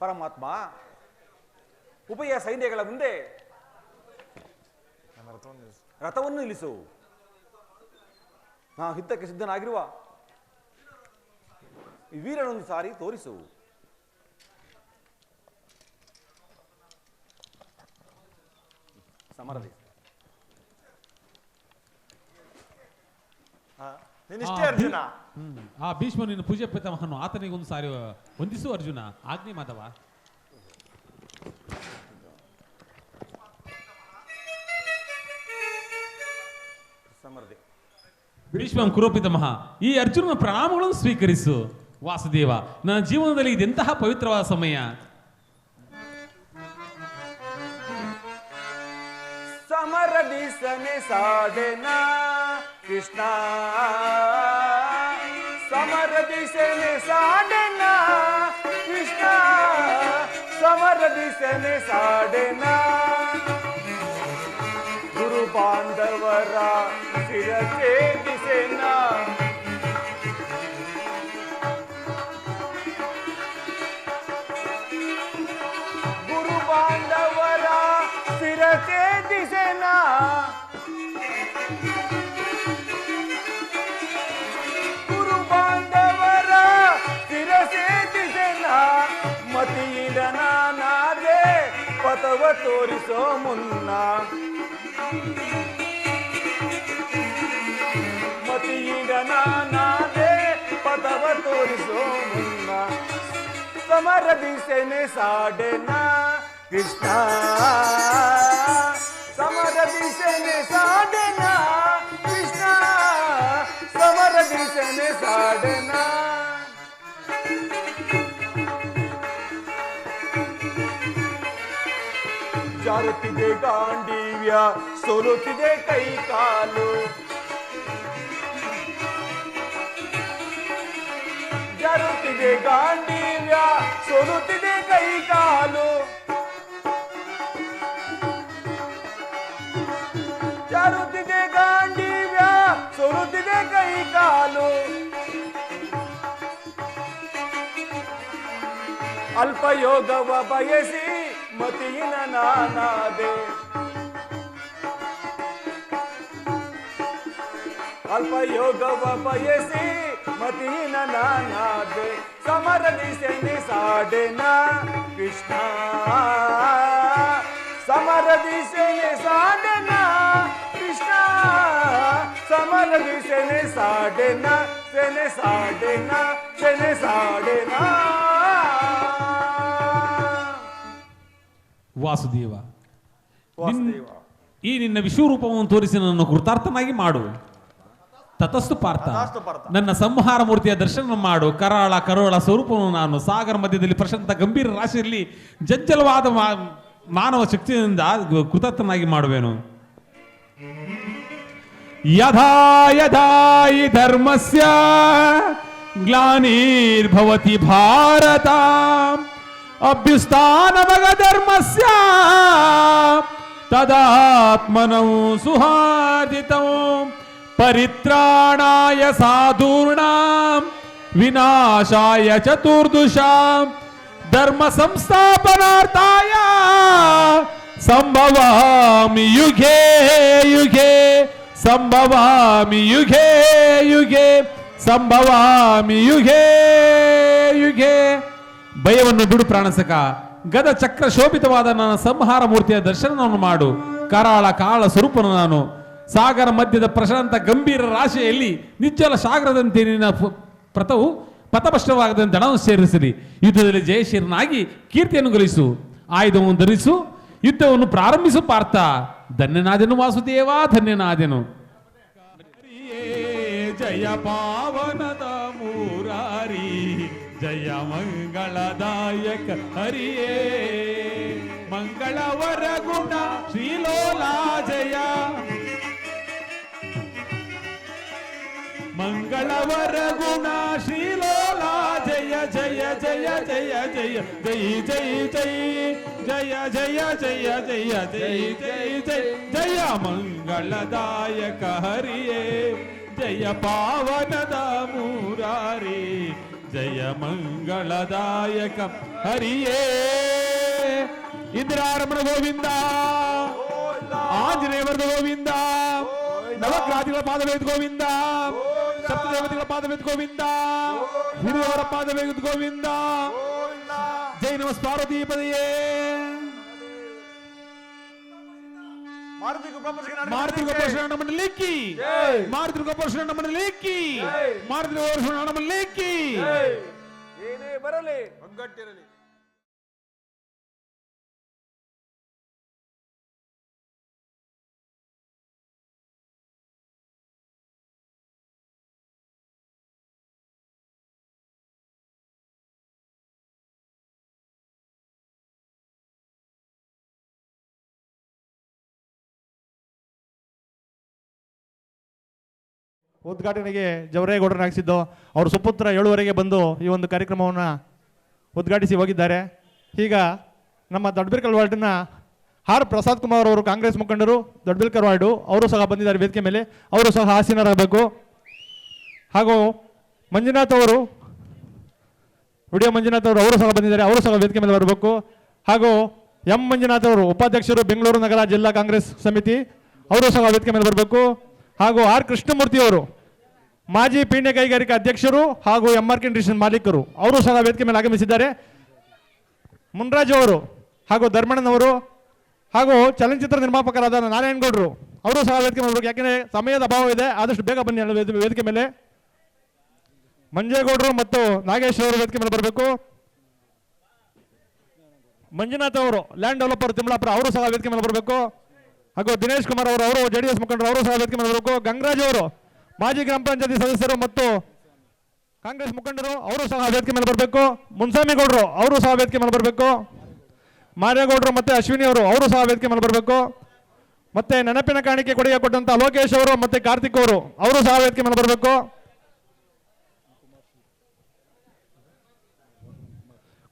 ಪರಮಾತ್ಮ, ಉಭಯ ಸೈನ್ಯಗಳ ಮುಂದೆ ರಥವನ್ನು ನಿಲ್ಲಿಸು. ನಾ ಯುದ್ಧಕ್ಕೆ ಸಿದ್ಧನಾಗಿರುವ ಈ ವೀರನೊಂದು ಸಾರಿ ತೋರಿಸು. ಸಮರದಿ ನೀನಿಷ್ಟೇ ಅರ್ಜುನ. ಆ ಭೀಷ್ಮ ನಿನ್ನ ಪೂಜೆ ಪಿತಾಮಹನು ಆತನಿಗೆ ಒಂದು ಸಾರಿ ವಂದಿಸು ಅರ್ಜುನ. ಆಜ್ಞೆ ಮಾಧವ. ಸಮರದಿ ಭೀಷ್ಮ ಕುರುಪಿತಾಮಹ, ಈ ಅರ್ಜುನನ ಪ್ರಣಾಮಗಳನ್ನು ಸ್ವೀಕರಿಸು. ವಾಸುದೇವ, ನನ್ನ ಜೀವನದಲ್ಲಿ ಇದೆಂತಹ ಪವಿತ್ರವಾದ ಸಮಯ. ಸಮರದಿ ಸನೆ ಸಾಡೆನ ಕೃಷ್ಣ, ಸಮರದಿ ಸನೆ ಸಾಡೆನ ಕೃಷ್ಣ, ಸಮರದಿ ಸನೆ ಸಾಡೆನ ಗುರು ಬಾಂಧವರ ಶಿರಛೇದಿಸೆನ. ಗುರು ಬಾಂಧವರ ಶಿರಛೇದಿಸೆನ. ಗುರು ಬಾಂಧವರ ಶಿರಛೇದಿಸೆನ. ಮತಿಯಿಂದ ನಾನಾದೆ ಪಥವ ತೋರಿಸೋ ಮುನ್ನ. ಮತಿಯಿಂದ ನಾನಾದೆ ಪಥವ ತೋರಿಸೋ ಮುನ್ನ. ಸಮರದಿ Seneh ಸಾಡೆನ Krishna, ಸಮರದಿ Seneh ಸಾಡೆನ Krishna, ಸಮರದಿ Seneh ಸಾಡೆನ. ಜಾರುತ್ತಿದೆ ಗಾಂಡೀವ್ಯ, ಸೋಲುತ್ತಿದೆ ಕೈ ಕಾಲು. ಜಾರುತ್ತಿದೆ ಗಾಂಡೀವ್ಯ, ಸೋಲುತ್ತಿದೆ ಕೈ ಕಾಲು. ಜಾರುತ್ತಿದೆ ಗಾಂಡೀವ್ಯ, ಸೋಲುತ್ತಿದೆ ಕೈ ಕಾಲು. ಅಲ್ಪಯೋಗವ ಬಯಸಿ ಮತಿಯಿನ ನಾನಾದೆ. ಅಲ್ಪಯೋಗವ ಬಯಸಿ ಮತಿಯಿನ ನಾನಾದೆ. ಸಮರದಿ Seneh ಸಾಡೆನ Krishna, ಸಮರದಿ Seneh ಸಾಡೆನ Krishna, ಸಮರದಿ Seneh ಸಾಡೆನ, Seneh ಸಾಡೆನ, Seneh ಸಾಡೆನ. Vasudeva, Vasudeva, ಈ ನಿನ್ನ ವಿಶ್ವರೂಪವನ್ನು ತೋರಿಸಿ ನನ್ನನ್ನು ಕೃತಾರ್ಥನಾಗಿ ಮಾಡು. ತತಸ್ತು ಪಾರ್ಥ, ತಥಾಸ್ತು ಪಾರ್ಥ. ನನ್ನ ಸಂಹಾರ ಮೂರ್ತಿಯ ದರ್ಶನ ಮಾಡು. ಕರಾಳ ಕರೋಳ ಸ್ವರೂಪವನ್ನು ನಾನು ಸಾಗರ ಮಧ್ಯದಲ್ಲಿ ಪ್ರಶಾಂತ ಗಂಭೀರ ರಾಶಿಯಲ್ಲಿ ಜಜ್ಜಲವಾದ ಮಾನವ ಶಕ್ತಿಯಿಂದ ಕೃತಾರ್ಥನಾಗಿ ಮಾಡುವೆನು. ಯಥಾ ಯಥಾ ಹಿ ಧರ್ಮಸ್ಯ ಗ್ಲಾನಿರ್ಭವತಿ ಭಾರತ, ಅಭ್ಯುಸ್ಥಾನಮಗ ಧರ್ಮಸ್ಯ ತದಾತ್ಮನೋ ಸುಹಾರ್ದಿತಂ. ಪರಿತ್ರಾಣಾಯ ಸಾಧೂರ್ಣಾಂ ವಿನಾಶಾಯ ಚತುರ್ದುಷಾಂ, ಧರ್ಮ ಸಂಸ್ಥಾಪನಾರ್ಥಾಯ ಸಂಭವಾಮಿ ಯುಗೇ ಯುಗೇ, ಸಂಭವಾಮಿ ಯುಗೇ ಯುಗೇ, ಸಂಭವಾಮಿ ಯುಗೇ ಯುಗೇ. ಭಯವನ್ನು ಬಿಡು ಪ್ರಾಣಸಕ, ಗದ ಚಕ್ರ ಶೋಭಿತವಾದ ನನ್ನ ಸಂಹಾರ ಮೂರ್ತಿಯ ದರ್ಶನವನ್ನು ಮಾಡು. ಕರಾಳ ಕಾಳ ಸ್ವರೂಪನು ನಾನು, ಸಾಗರ ಮಧ್ಯದ ಪ್ರಶಾಂತ ಗಂಭೀರ ರಾಶಿಯಲ್ಲಿ ನಿಚ್ಚಲ ಸಾಗರದಂತೆ ನಿನ್ನ ಪ್ರತವು ಪಥಭ್ರಷ್ಟವಾಗದಂತೆ ದಣವನ್ನು ಸೇರಿಸಲಿ. ಯುದ್ಧದಲ್ಲಿ ಜಯಶೀಲನಾಗಿ ಕೀರ್ತಿಯನ್ನು ಗಳಿಸು. ಆಯುಧವನ್ನು ಧರಿಸು, ಯುದ್ಧವನ್ನು ಪ್ರಾರಂಭಿಸು ಪಾರ್ಥ. ಧನ್ಯನಾದೆನು ವಾಸುದೇವ, ಧನ್ಯನಾದೆನು. ಜಯ ಪಾವನದ ಮೂರಾರಿ, ಜಯ ಮಂಗಳದಾಯಕ ಹರಿಯೇ. ಮಂಗಳವರ ಗುಣ ಶ್ರೀಲೋಲಾ ಜಯ, ಮಂಗಳವರ ಗುಣ ಶ್ರೀಲೋಲಾ ಜಯ ಜಯ ಜಯ ಜಯ ಜಯ ಜೈ ಜೈ ಜೈ. ಜಯ ಜಯ ಜಯ ಜಯ ಜಯ ಜಯ ಜಯ ಜಯ ಮಂಗಳದಾಯಕ ಹರಿಯೇ ಜಯ ಪಾವನದ ಮುರಾರಿ ಜಯ ಮಂಗಳದಾಯಕ ಹರಿಯೇ ಇಂದಿರಾರಮಣ ಗೋವಿಂದ ಆಂಜನೇಯವರದ ಗೋವಿಂದ ನವಗ್ರಹಾದಿಗಳ ಪಾದವೇದ ಗೋವಿಂದ ಸಪ್ತದೇವತೆಗಳ ಪಾದವೇದ ಗೋವಿಂದ ಹಿರಿಯವರ ಪಾದವೇದ ಗೋವಿಂದ ಜೈ ನಮ ಪಾರ್ವತಿ ಪದಯೇ ಮಾರುತಿ ಮಾರುತಿ ಗೋಪಾಲ ಮಂಡಲಿಕ್ಕಿ ಮಾರುತಿ ಗೋಪಾಲ ಮಂಡಲಿಕ್ಕಿ ಮಾರುತಿ ಗೋಪಾಲ ಮಂಡಲಿಕ್ಕಿ ಏನೇ ಬರಲಿ ಒಗ್ಗಟ್ಟಿರಲಿ. ಉದ್ಘಾಟನೆಗೆ ಜವರೇಗೌಡರನ್ನ ಹಾಕಿಸಿದ್ದು ಅವರು ಸುಪುತ್ರ 7ವರೆಗೆ ಬಂದು ಈ ಒಂದು ಕಾರ್ಯಕ್ರಮವನ್ನು ಉದ್ಘಾಟಿಸಿ ಹೋಗಿದ್ದಾರೆ. ಈಗ ನಮ್ಮ ದೊಡ್ಡಬಿಲ್ಕಲ್ ವಾರ್ಡಿನ ಆರ್ ಪ್ರಸಾದ್ ಕುಮಾರ್ ಅವರು ಕಾಂಗ್ರೆಸ್ ಮುಖಂಡರು ದೊಡ್ಡಬಿಲ್ಕಲ್ ವಾರ್ಡು ಅವರು ಸಹ ಬಂದಿದ್ದಾರೆ ವೇದಿಕೆ ಮೇಲೆ, ಅವರು ಸಹ ಆಸೀನರಾಗಬೇಕು. ಹಾಗೂ ಮಂಜುನಾಥ್ ಅವರು ವಿಡಿಯೋ ಮಂಜುನಾಥ್ ಅವರು ಸಹ ಬಂದಿದ್ದಾರೆ, ಅವರು ಸಹ ವೇದಿಕೆ ಮೇಲೆ ಬರಬೇಕು. ಹಾಗೂ ಎಂ ಮಂಜುನಾಥ್ ಅವರು ಉಪಾಧ್ಯಕ್ಷರು ಬೆಂಗಳೂರು ನಗರ ಜಿಲ್ಲಾ ಕಾಂಗ್ರೆಸ್ ಸಮಿತಿ, ಅವರು ಸಹ ವೇದಿಕೆ ಮೇಲೆ ಬರಬೇಕು. ಹಾಗೂ ಆರ್ ಕೃಷ್ಣಮೂರ್ತಿ ಅವರು ಮಾಜಿ ಪೀಣ್ಯ ಕೈಗಾರಿಕಾ ಅಧ್ಯಕ್ಷರು ಹಾಗೂ MRK ಇಂಡಸ್ಟ್ರೀಸ್ ಮಾಲೀಕರು, ಅವರು ಸಹ ವೇದಿಕೆ ಮೇಲೆ ಆಗಮಿಸಿದ್ದಾರೆ. ಮುನ್ರಾಜ್ ಅವರು ಹಾಗೂ ಧರ್ಮಣ್ಣನವರು ಹಾಗೂ ಚಲನಚಿತ್ರ ನಿರ್ಮಾಪಕರಾದ ನಾರಾಯಣಗೌಡರು, ಅವರು ಸಹ ವೇದಿಕೆ ಮೇಲೆ ಬರಬೇಕು. ಯಾಕೆಂದರೆ ಸಮಯದ ಅಭಾವ ಇದೆ, ಆದಷ್ಟು ಬೇಗ ಬನ್ನಿ ವೇದಿಕೆ ಮೇಲೆ. ಮಂಜೇಗೌಡರು ಮತ್ತು ನಾಗೇಶ್ ಅವರು ವೇದಿಕೆ ಮೇಲೆ ಬರಬೇಕು. ಮಂಜುನಾಥ್ ಅವರು ಲ್ಯಾಂಡ್ ಡೆವಲಪರ್ ತಿಮ್ಮಲಾಪುರ, ಅವರು ಸಹ ವೇದಿಕೆ ಮೇಲೆ ಬರಬೇಕು. ಹಾಗೂ ದಿನೇಶ್ ಕುಮಾರ್ ಅವರು JDS ಮುಖಂಡರು, ಅವರು ಸಹ ವೇದಿಕೆ ಮೇಲೆ ಬರಬೇಕು. ಗಂಗರಾಜ್ ಅವರು ಮಾಜಿ ಗ್ರಾಮ ಪಂಚಾಯತಿ ಸದಸ್ಯರು ಮತ್ತು ಕಾಂಗ್ರೆಸ್ ಮುಖಂಡರು, ಅವರು ಸಹ ವೇದಿಕೆ ಮೇಲೆ ಬರಬೇಕು. ಮುನ್ಸಾಮಿಗೌಡರು, ಅವರು ಸಹ ವೇದಿಕೆ ಮೇಲೆ ಬರಬೇಕು. ಮಾರೇಗೌಡರು ಮತ್ತು ಅಶ್ವಿನಿ ಅವರು ಸಹ ವೇದಿಕೆ ಮೇಲೆ ಬರಬೇಕು. ಮತ್ತೆ ನೆನಪಿನ ಕಾಣಿಕೆ ಕೊಡುಗೆ ಕೊಟ್ಟಂತ ಲೋಕೇಶ್ ಅವರು ಮತ್ತು ಕಾರ್ತಿಕ್ ಅವರು ಸಹ ವೇದಿಕೆ ಮೇಲೆ ಬರಬೇಕು.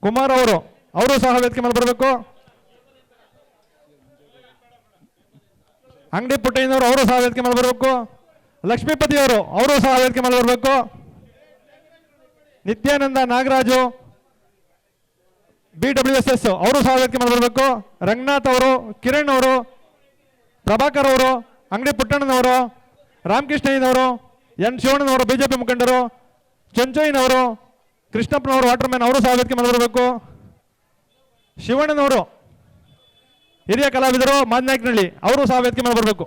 ಕುಮಾರ್ ಅವರು ಸಹ ವೇದಿಕೆ ಮೇಲೆ ಬರಬೇಕು. ಅಂಗಡಿ ಪುಟ್ಟಯ್ಯನವರು, ಅವರು ಸಹ ವೇದಿಕೆ ಮೇಲೆ ಬರಬೇಕು. ಲಕ್ಷ್ಮೀಪತಿ ಅವರು ಸಹ ವೇದಿಕೆ ಮೇಲೆ ಬರಬೇಕು. ನಿತ್ಯಾನಂದ ನಾಗರಾಜು BWSS, ಅವರು ಸಹ ವೇದಿಕೆ ಮೇಲೆ ಬರಬೇಕು. ರಂಗನಾಥ್ ಅವರು, ಕಿರಣ್ ಅವರು, ಪ್ರಭಾಕರ್ ಅವರು, ಅಂಗಡಿ ಪುಟ್ಟಣ್ಣನವರು, ರಾಮಕೃಷ್ಣಯ್ಯನವರು, N ಶಿವಣ್ಣನವರು BJP ಮುಖಂಡರು, ಚಂಚಯ್ಯನವರು, ಕೃಷ್ಣಪ್ಪನವರು ವಾಟರ್ಮ್ಯಾನ್, ಅವರು ಸಹ ವೇದಿಕೆ ಮೇಲೆ ಬರಬೇಕು. ಶಿವಣ್ಣನವರು ಹಿರಿಯ ಕಲಾವಿದರು ಮಾದನಾಯಕನಹಳ್ಳಿ, ಅವರು ಸಹ ವೇದಿಕೆ ಮೇಲೆ ಬರಬೇಕು.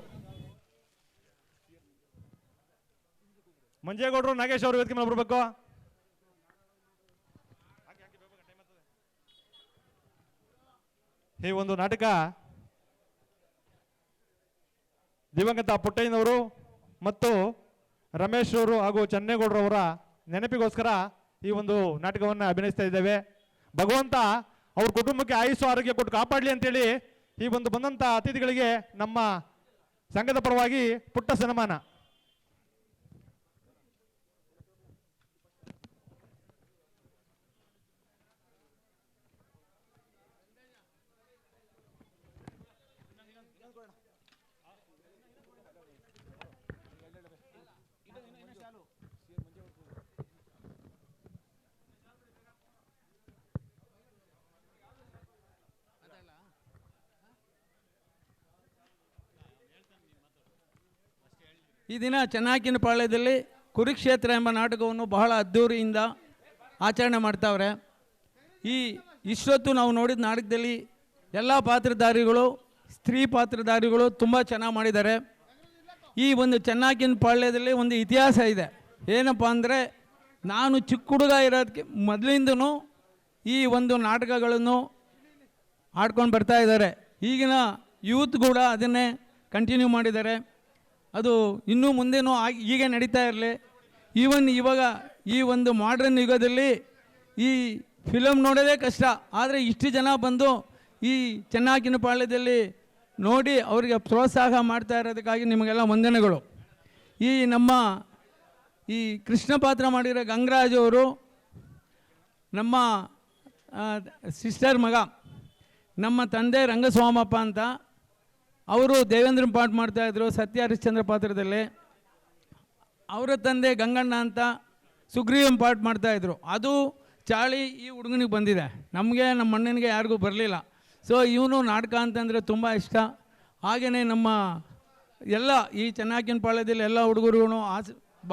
ಮಂಜೇಗೌಡರು, ನಾಗೇಶ್ ಅವರು ವೇದಿಕೆ ಮೇಲೆ ಬರಬೇಕು. ಈ ಒಂದು ನಾಟಕ ದಿವಂಗತ ಪುಟ್ಟಯ್ಯನವರು ಮತ್ತು ರಮೇಶ್ ಅವರು ಹಾಗೂ ಚನ್ನೇಗೌಡರವರ ನೆನಪಿಗೋಸ್ಕರ ಈ ಒಂದು ನಾಟಕವನ್ನು ಅಭಿನಯಿಸ್ತಾ ಇದ್ದೇವೆ. ಭಗವಂತ ಅವ್ರ ಕುಟುಂಬಕ್ಕೆ ಆಯುಸ್ಸು ಆರೋಗ್ಯ ಕೊಟ್ಟು ಕಾಪಾಡಲಿ ಅಂತೇಳಿ ಈ ಒಂದು ಬಂದಂಥ ಅತಿಥಿಗಳಿಗೆ ನಮ್ಮ ಸಂಘದ ಪರವಾಗಿ ಪುಟ್ಟ ಸನ್ಮಾನ. ಈ ದಿನ ಚನ್ನಾಕಿನಪಾಳ್ಯದಲ್ಲಿ ಕುರುಕ್ಷೇತ್ರ ಎಂಬ ನಾಟಕವನ್ನು ಬಹಳ ಅದ್ಧೂರಿಯಿಂದ ಆಚರಣೆ ಮಾಡ್ತಾವ್ರೆ. ಇಷ್ಟೊತ್ತು ನಾವು ನೋಡಿದ ನಾಟಕದಲ್ಲಿ ಎಲ್ಲ ಪಾತ್ರಧಾರಿಗಳು, ಸ್ತ್ರೀ ಪಾತ್ರಧಾರಿಗಳು ತುಂಬ ಚೆನ್ನಾಗಿ ಮಾಡಿದ್ದಾರೆ. ಈ ಒಂದು ಚನ್ನಾಕಿನಪಾಳ್ಯದಲ್ಲಿ ಒಂದು ಇತಿಹಾಸ ಇದೆ. ಏನಪ್ಪ ಅಂದರೆ, ನಾನು ಚಿಕ್ಕ ಹುಡುಗ ಇರೋದಕ್ಕೆ ಮೊದಲಿಂದನೂ ಈ ಒಂದು ನಾಟಕಗಳನ್ನು ಆಡ್ಕೊಂಡು ಬರ್ತಾ ಇದ್ದಾರೆ. ಈಗಿನ ಯೂತ್ ಕೂಡ ಅದನ್ನೇ ಕಂಟಿನ್ಯೂ ಮಾಡಿದ್ದಾರೆ. ಅದು ಇನ್ನೂ ಮುಂದೇನೂ ಹೀಗೆ ನಡೀತಾ ಇರಲಿ. ಇವಾಗ ಈ ಒಂದು ಮಾಡ್ರನ್ ಯುಗದಲ್ಲಿ ಈ ಫಿಲಮ್ ನೋಡೋದೇ ಕಷ್ಟ, ಆದರೆ ಇಷ್ಟು ಜನ ಬಂದು ಈ ಚನ್ನಾಕಿನಪಾಳ್ಯದಲ್ಲಿ ನೋಡಿ ಅವರಿಗೆ ಪ್ರೋತ್ಸಾಹ ಮಾಡ್ತಾ ಇರೋದಕ್ಕಾಗಿ ನಿಮಗೆಲ್ಲ ವಂದನೆಗಳು. ನಮ್ಮ ಕೃಷ್ಣ ಪಾತ್ರ ಮಾಡಿರೋ ಗಂಗರಾಜ್ ಅವರು ನಮ್ಮ ಸಿಸ್ಟರ್ ಮಗ. ನಮ್ಮ ತಂದೆ ರಂಗಸ್ವಾಮಪ್ಪ ಅಂತ, ಅವರು ದೇವೇಂದ್ರನ ಪಾಠ ಮಾಡ್ತಾಯಿದ್ರು ಸತ್ಯ ಹರಿಶ್ಚಂದ್ರ ಪಾತ್ರದಲ್ಲಿ. ಅವರ ತಂದೆ ಗಂಗಣ್ಣ ಅಂತ ಸುಗ್ರೀವನ್ ಪಾಠ ಮಾಡ್ತಾಯಿದ್ರು. ಅದು ಚಾಳಿ ಈ ಹುಡುಗನಿಗೆ ಬಂದಿದೆ, ನಮಗೆ ನಮ್ಮ ಅಣ್ಣನಿಗೆ ಯಾರಿಗೂ ಬರಲಿಲ್ಲ. ಸೊ ಇವನು ನಾಟಕ ಅಂತಂದರೆ ತುಂಬ ಇಷ್ಟ. ಹಾಗೆಯೇ ನಮ್ಮ ಎಲ್ಲ ಈ ಚೆನ್ನಾಗಿನಪಾಳ್ಯದಲ್ಲಿ ಎಲ್ಲ ಹುಡುಗರು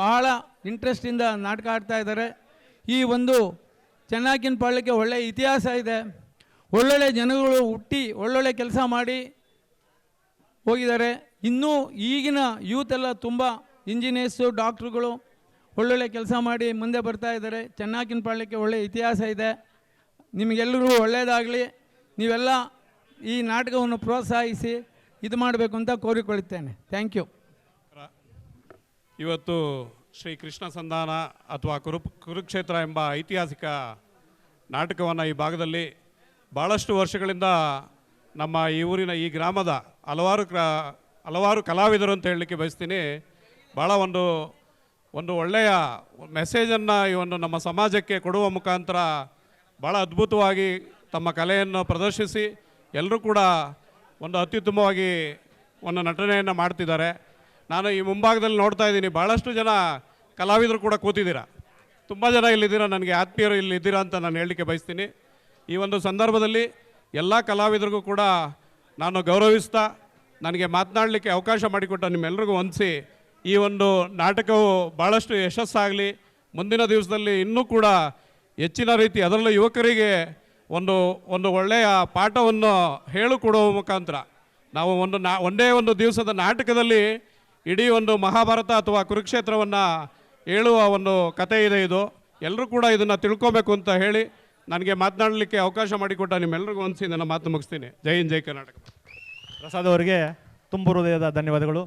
ಬಹಳ ಇಂಟ್ರೆಸ್ಟಿಂದ ನಾಟಕ ಆಡ್ತಾ ಇದ್ದಾರೆ. ಈ ಒಂದು ಚೆನ್ನಾಗಿನಪಾಳ್ಯಕ್ಕೆ ಒಳ್ಳೆಯ ಇತಿಹಾಸ ಇದೆ. ಒಳ್ಳೊಳ್ಳೆ ಜನಗಳು ಹುಟ್ಟಿ ಒಳ್ಳೊಳ್ಳೆ ಕೆಲಸ ಮಾಡಿ ಹೋಗಿದ್ದಾರೆ. ಇನ್ನೂ ಈಗಿನ ಯೂತ್ ಎಲ್ಲ ತುಂಬ ಇಂಜಿನಿಯರ್ಸು, ಡಾಕ್ಟ್ರುಗಳು ಒಳ್ಳೊಳ್ಳೆ ಕೆಲಸ ಮಾಡಿ ಮುಂದೆ ಬರ್ತಾ ಇದ್ದಾರೆ. ಚೆನ್ನಾಗಿನಪಾಳ್ಯಕ್ಕೆ ಒಳ್ಳೆಯ ಇತಿಹಾಸ ಇದೆ. ನಿಮಗೆಲ್ಲರಿಗೂ ಒಳ್ಳೆಯದಾಗಲಿ. ನೀವೆಲ್ಲ ಈ ನಾಟಕವನ್ನು ಪ್ರೋತ್ಸಾಹಿಸಿ ಇದು ಮಾಡಬೇಕು ಅಂತ ಕೋರಿಕೊಳ್ಳುತ್ತೇನೆ. Thank you. ಇವತ್ತು ಶ್ರೀ ಕೃಷ್ಣ ಸಂಧಾನ ಅಥವಾ ಕುರುಕ್ಷೇತ್ರ ಎಂಬ ಐತಿಹಾಸಿಕ ನಾಟಕವನ್ನು ಈ ಭಾಗದಲ್ಲಿ ಭಾಳಷ್ಟು ವರ್ಷಗಳಿಂದ ನಮ್ಮ ಈ ಊರಿನ ಈ ಗ್ರಾಮದ ಹಲವಾರು ಕಲಾವಿದರು ಅಂತ ಹೇಳಲಿಕ್ಕೆ ಬಯಸ್ತೀನಿ. ಭಾಳ ಒಂದು ಒಳ್ಳೆಯ ಮೆಸೇಜನ್ನು ಈ ಒಂದು ನಮ್ಮ ಸಮಾಜಕ್ಕೆ ಕೊಡುವ ಮುಖಾಂತರ ಭಾಳ ಅದ್ಭುತವಾಗಿ ತಮ್ಮ ಕಲೆಯನ್ನು ಪ್ರದರ್ಶಿಸಿ ಎಲ್ಲರೂ ಕೂಡ ಒಂದು ಅತ್ಯುತ್ತಮವಾಗಿ ಒಂದು ನಟನೆಯನ್ನು ಮಾಡ್ತಿದ್ದಾರೆ. ನಾನು ಈ ಮುಂಭಾಗದಲ್ಲಿ ನೋಡ್ತಾ ಇದ್ದೀನಿ, ಭಾಳಷ್ಟು ಜನ ಕಲಾವಿದರು ಕೂಡ ಕೂತಿದ್ದೀರಾ. ತುಂಬ ಜನ ಇಲ್ಲಿದ್ದೀರಾ, ನನಗೆ ಆತ್ಮೀಯರು ಇಲ್ಲಿದ್ದೀರಾ ಅಂತ ನಾನು ಹೇಳಲಿಕ್ಕೆ ಬಯಸ್ತೀನಿ. ಈ ಒಂದು ಸಂದರ್ಭದಲ್ಲಿ ಎಲ್ಲ ಕಲಾವಿದರಿಗೂ ಕೂಡ ನಾನು ಗೌರವಿಸ್ತಾ, ನನಗೆ ಮಾತನಾಡಲಿಕ್ಕೆ ಅವಕಾಶ ಮಾಡಿಕೊಟ್ಟ ನಿಮ್ಮೆಲ್ಲರಿಗೂ ವಂದಿಸಿ, ಈ ಒಂದು ನಾಟಕವು ಭಾಳಷ್ಟು ಯಶಸ್ಸಾಗಲಿ. ಮುಂದಿನ ದಿವಸದಲ್ಲಿ ಇನ್ನೂ ಕೂಡ ಹೆಚ್ಚಿನ ರೀತಿ, ಅದರಲ್ಲೂ ಯುವಕರಿಗೆ ಒಂದು ಒಳ್ಳೆಯ ಪಾಠವನ್ನು ಹೇಳಿಕೊಡುವ ಮುಖಾಂತರ ನಾವು ಒಂದೇ ಒಂದು ದಿವಸದ ನಾಟಕದಲ್ಲಿ ಇಡೀ ಒಂದು ಮಹಾಭಾರತ ಅಥವಾ ಕುರುಕ್ಷೇತ್ರವನ್ನು ಹೇಳುವ ಒಂದು ಕಥೆ ಇದೆ. ಇದು ಎಲ್ಲರೂ ಕೂಡ ಇದನ್ನು ತಿಳ್ಕೊಬೇಕು ಅಂತ ಹೇಳಿ ನನಗೆ ಮಾತನಾಡಲಿಕ್ಕೆ ಅವಕಾಶ ಮಾಡಿಕೊಟ್ಟ ನಿಮ್ಮೆಲ್ಲರಿಗೂ ವಂದಿಸಿ ನನ್ನ ಮಾತು ಮುಗಿಸ್ತೀನಿ. ಜೈ ಹಿಂದ್, ಜೈ ಕರ್ನಾಟಕ. ಪ್ರಸಾದ್ ಅವರಿಗೆ ತುಂಬ ಹೃದಯದ ಧನ್ಯವಾದಗಳು.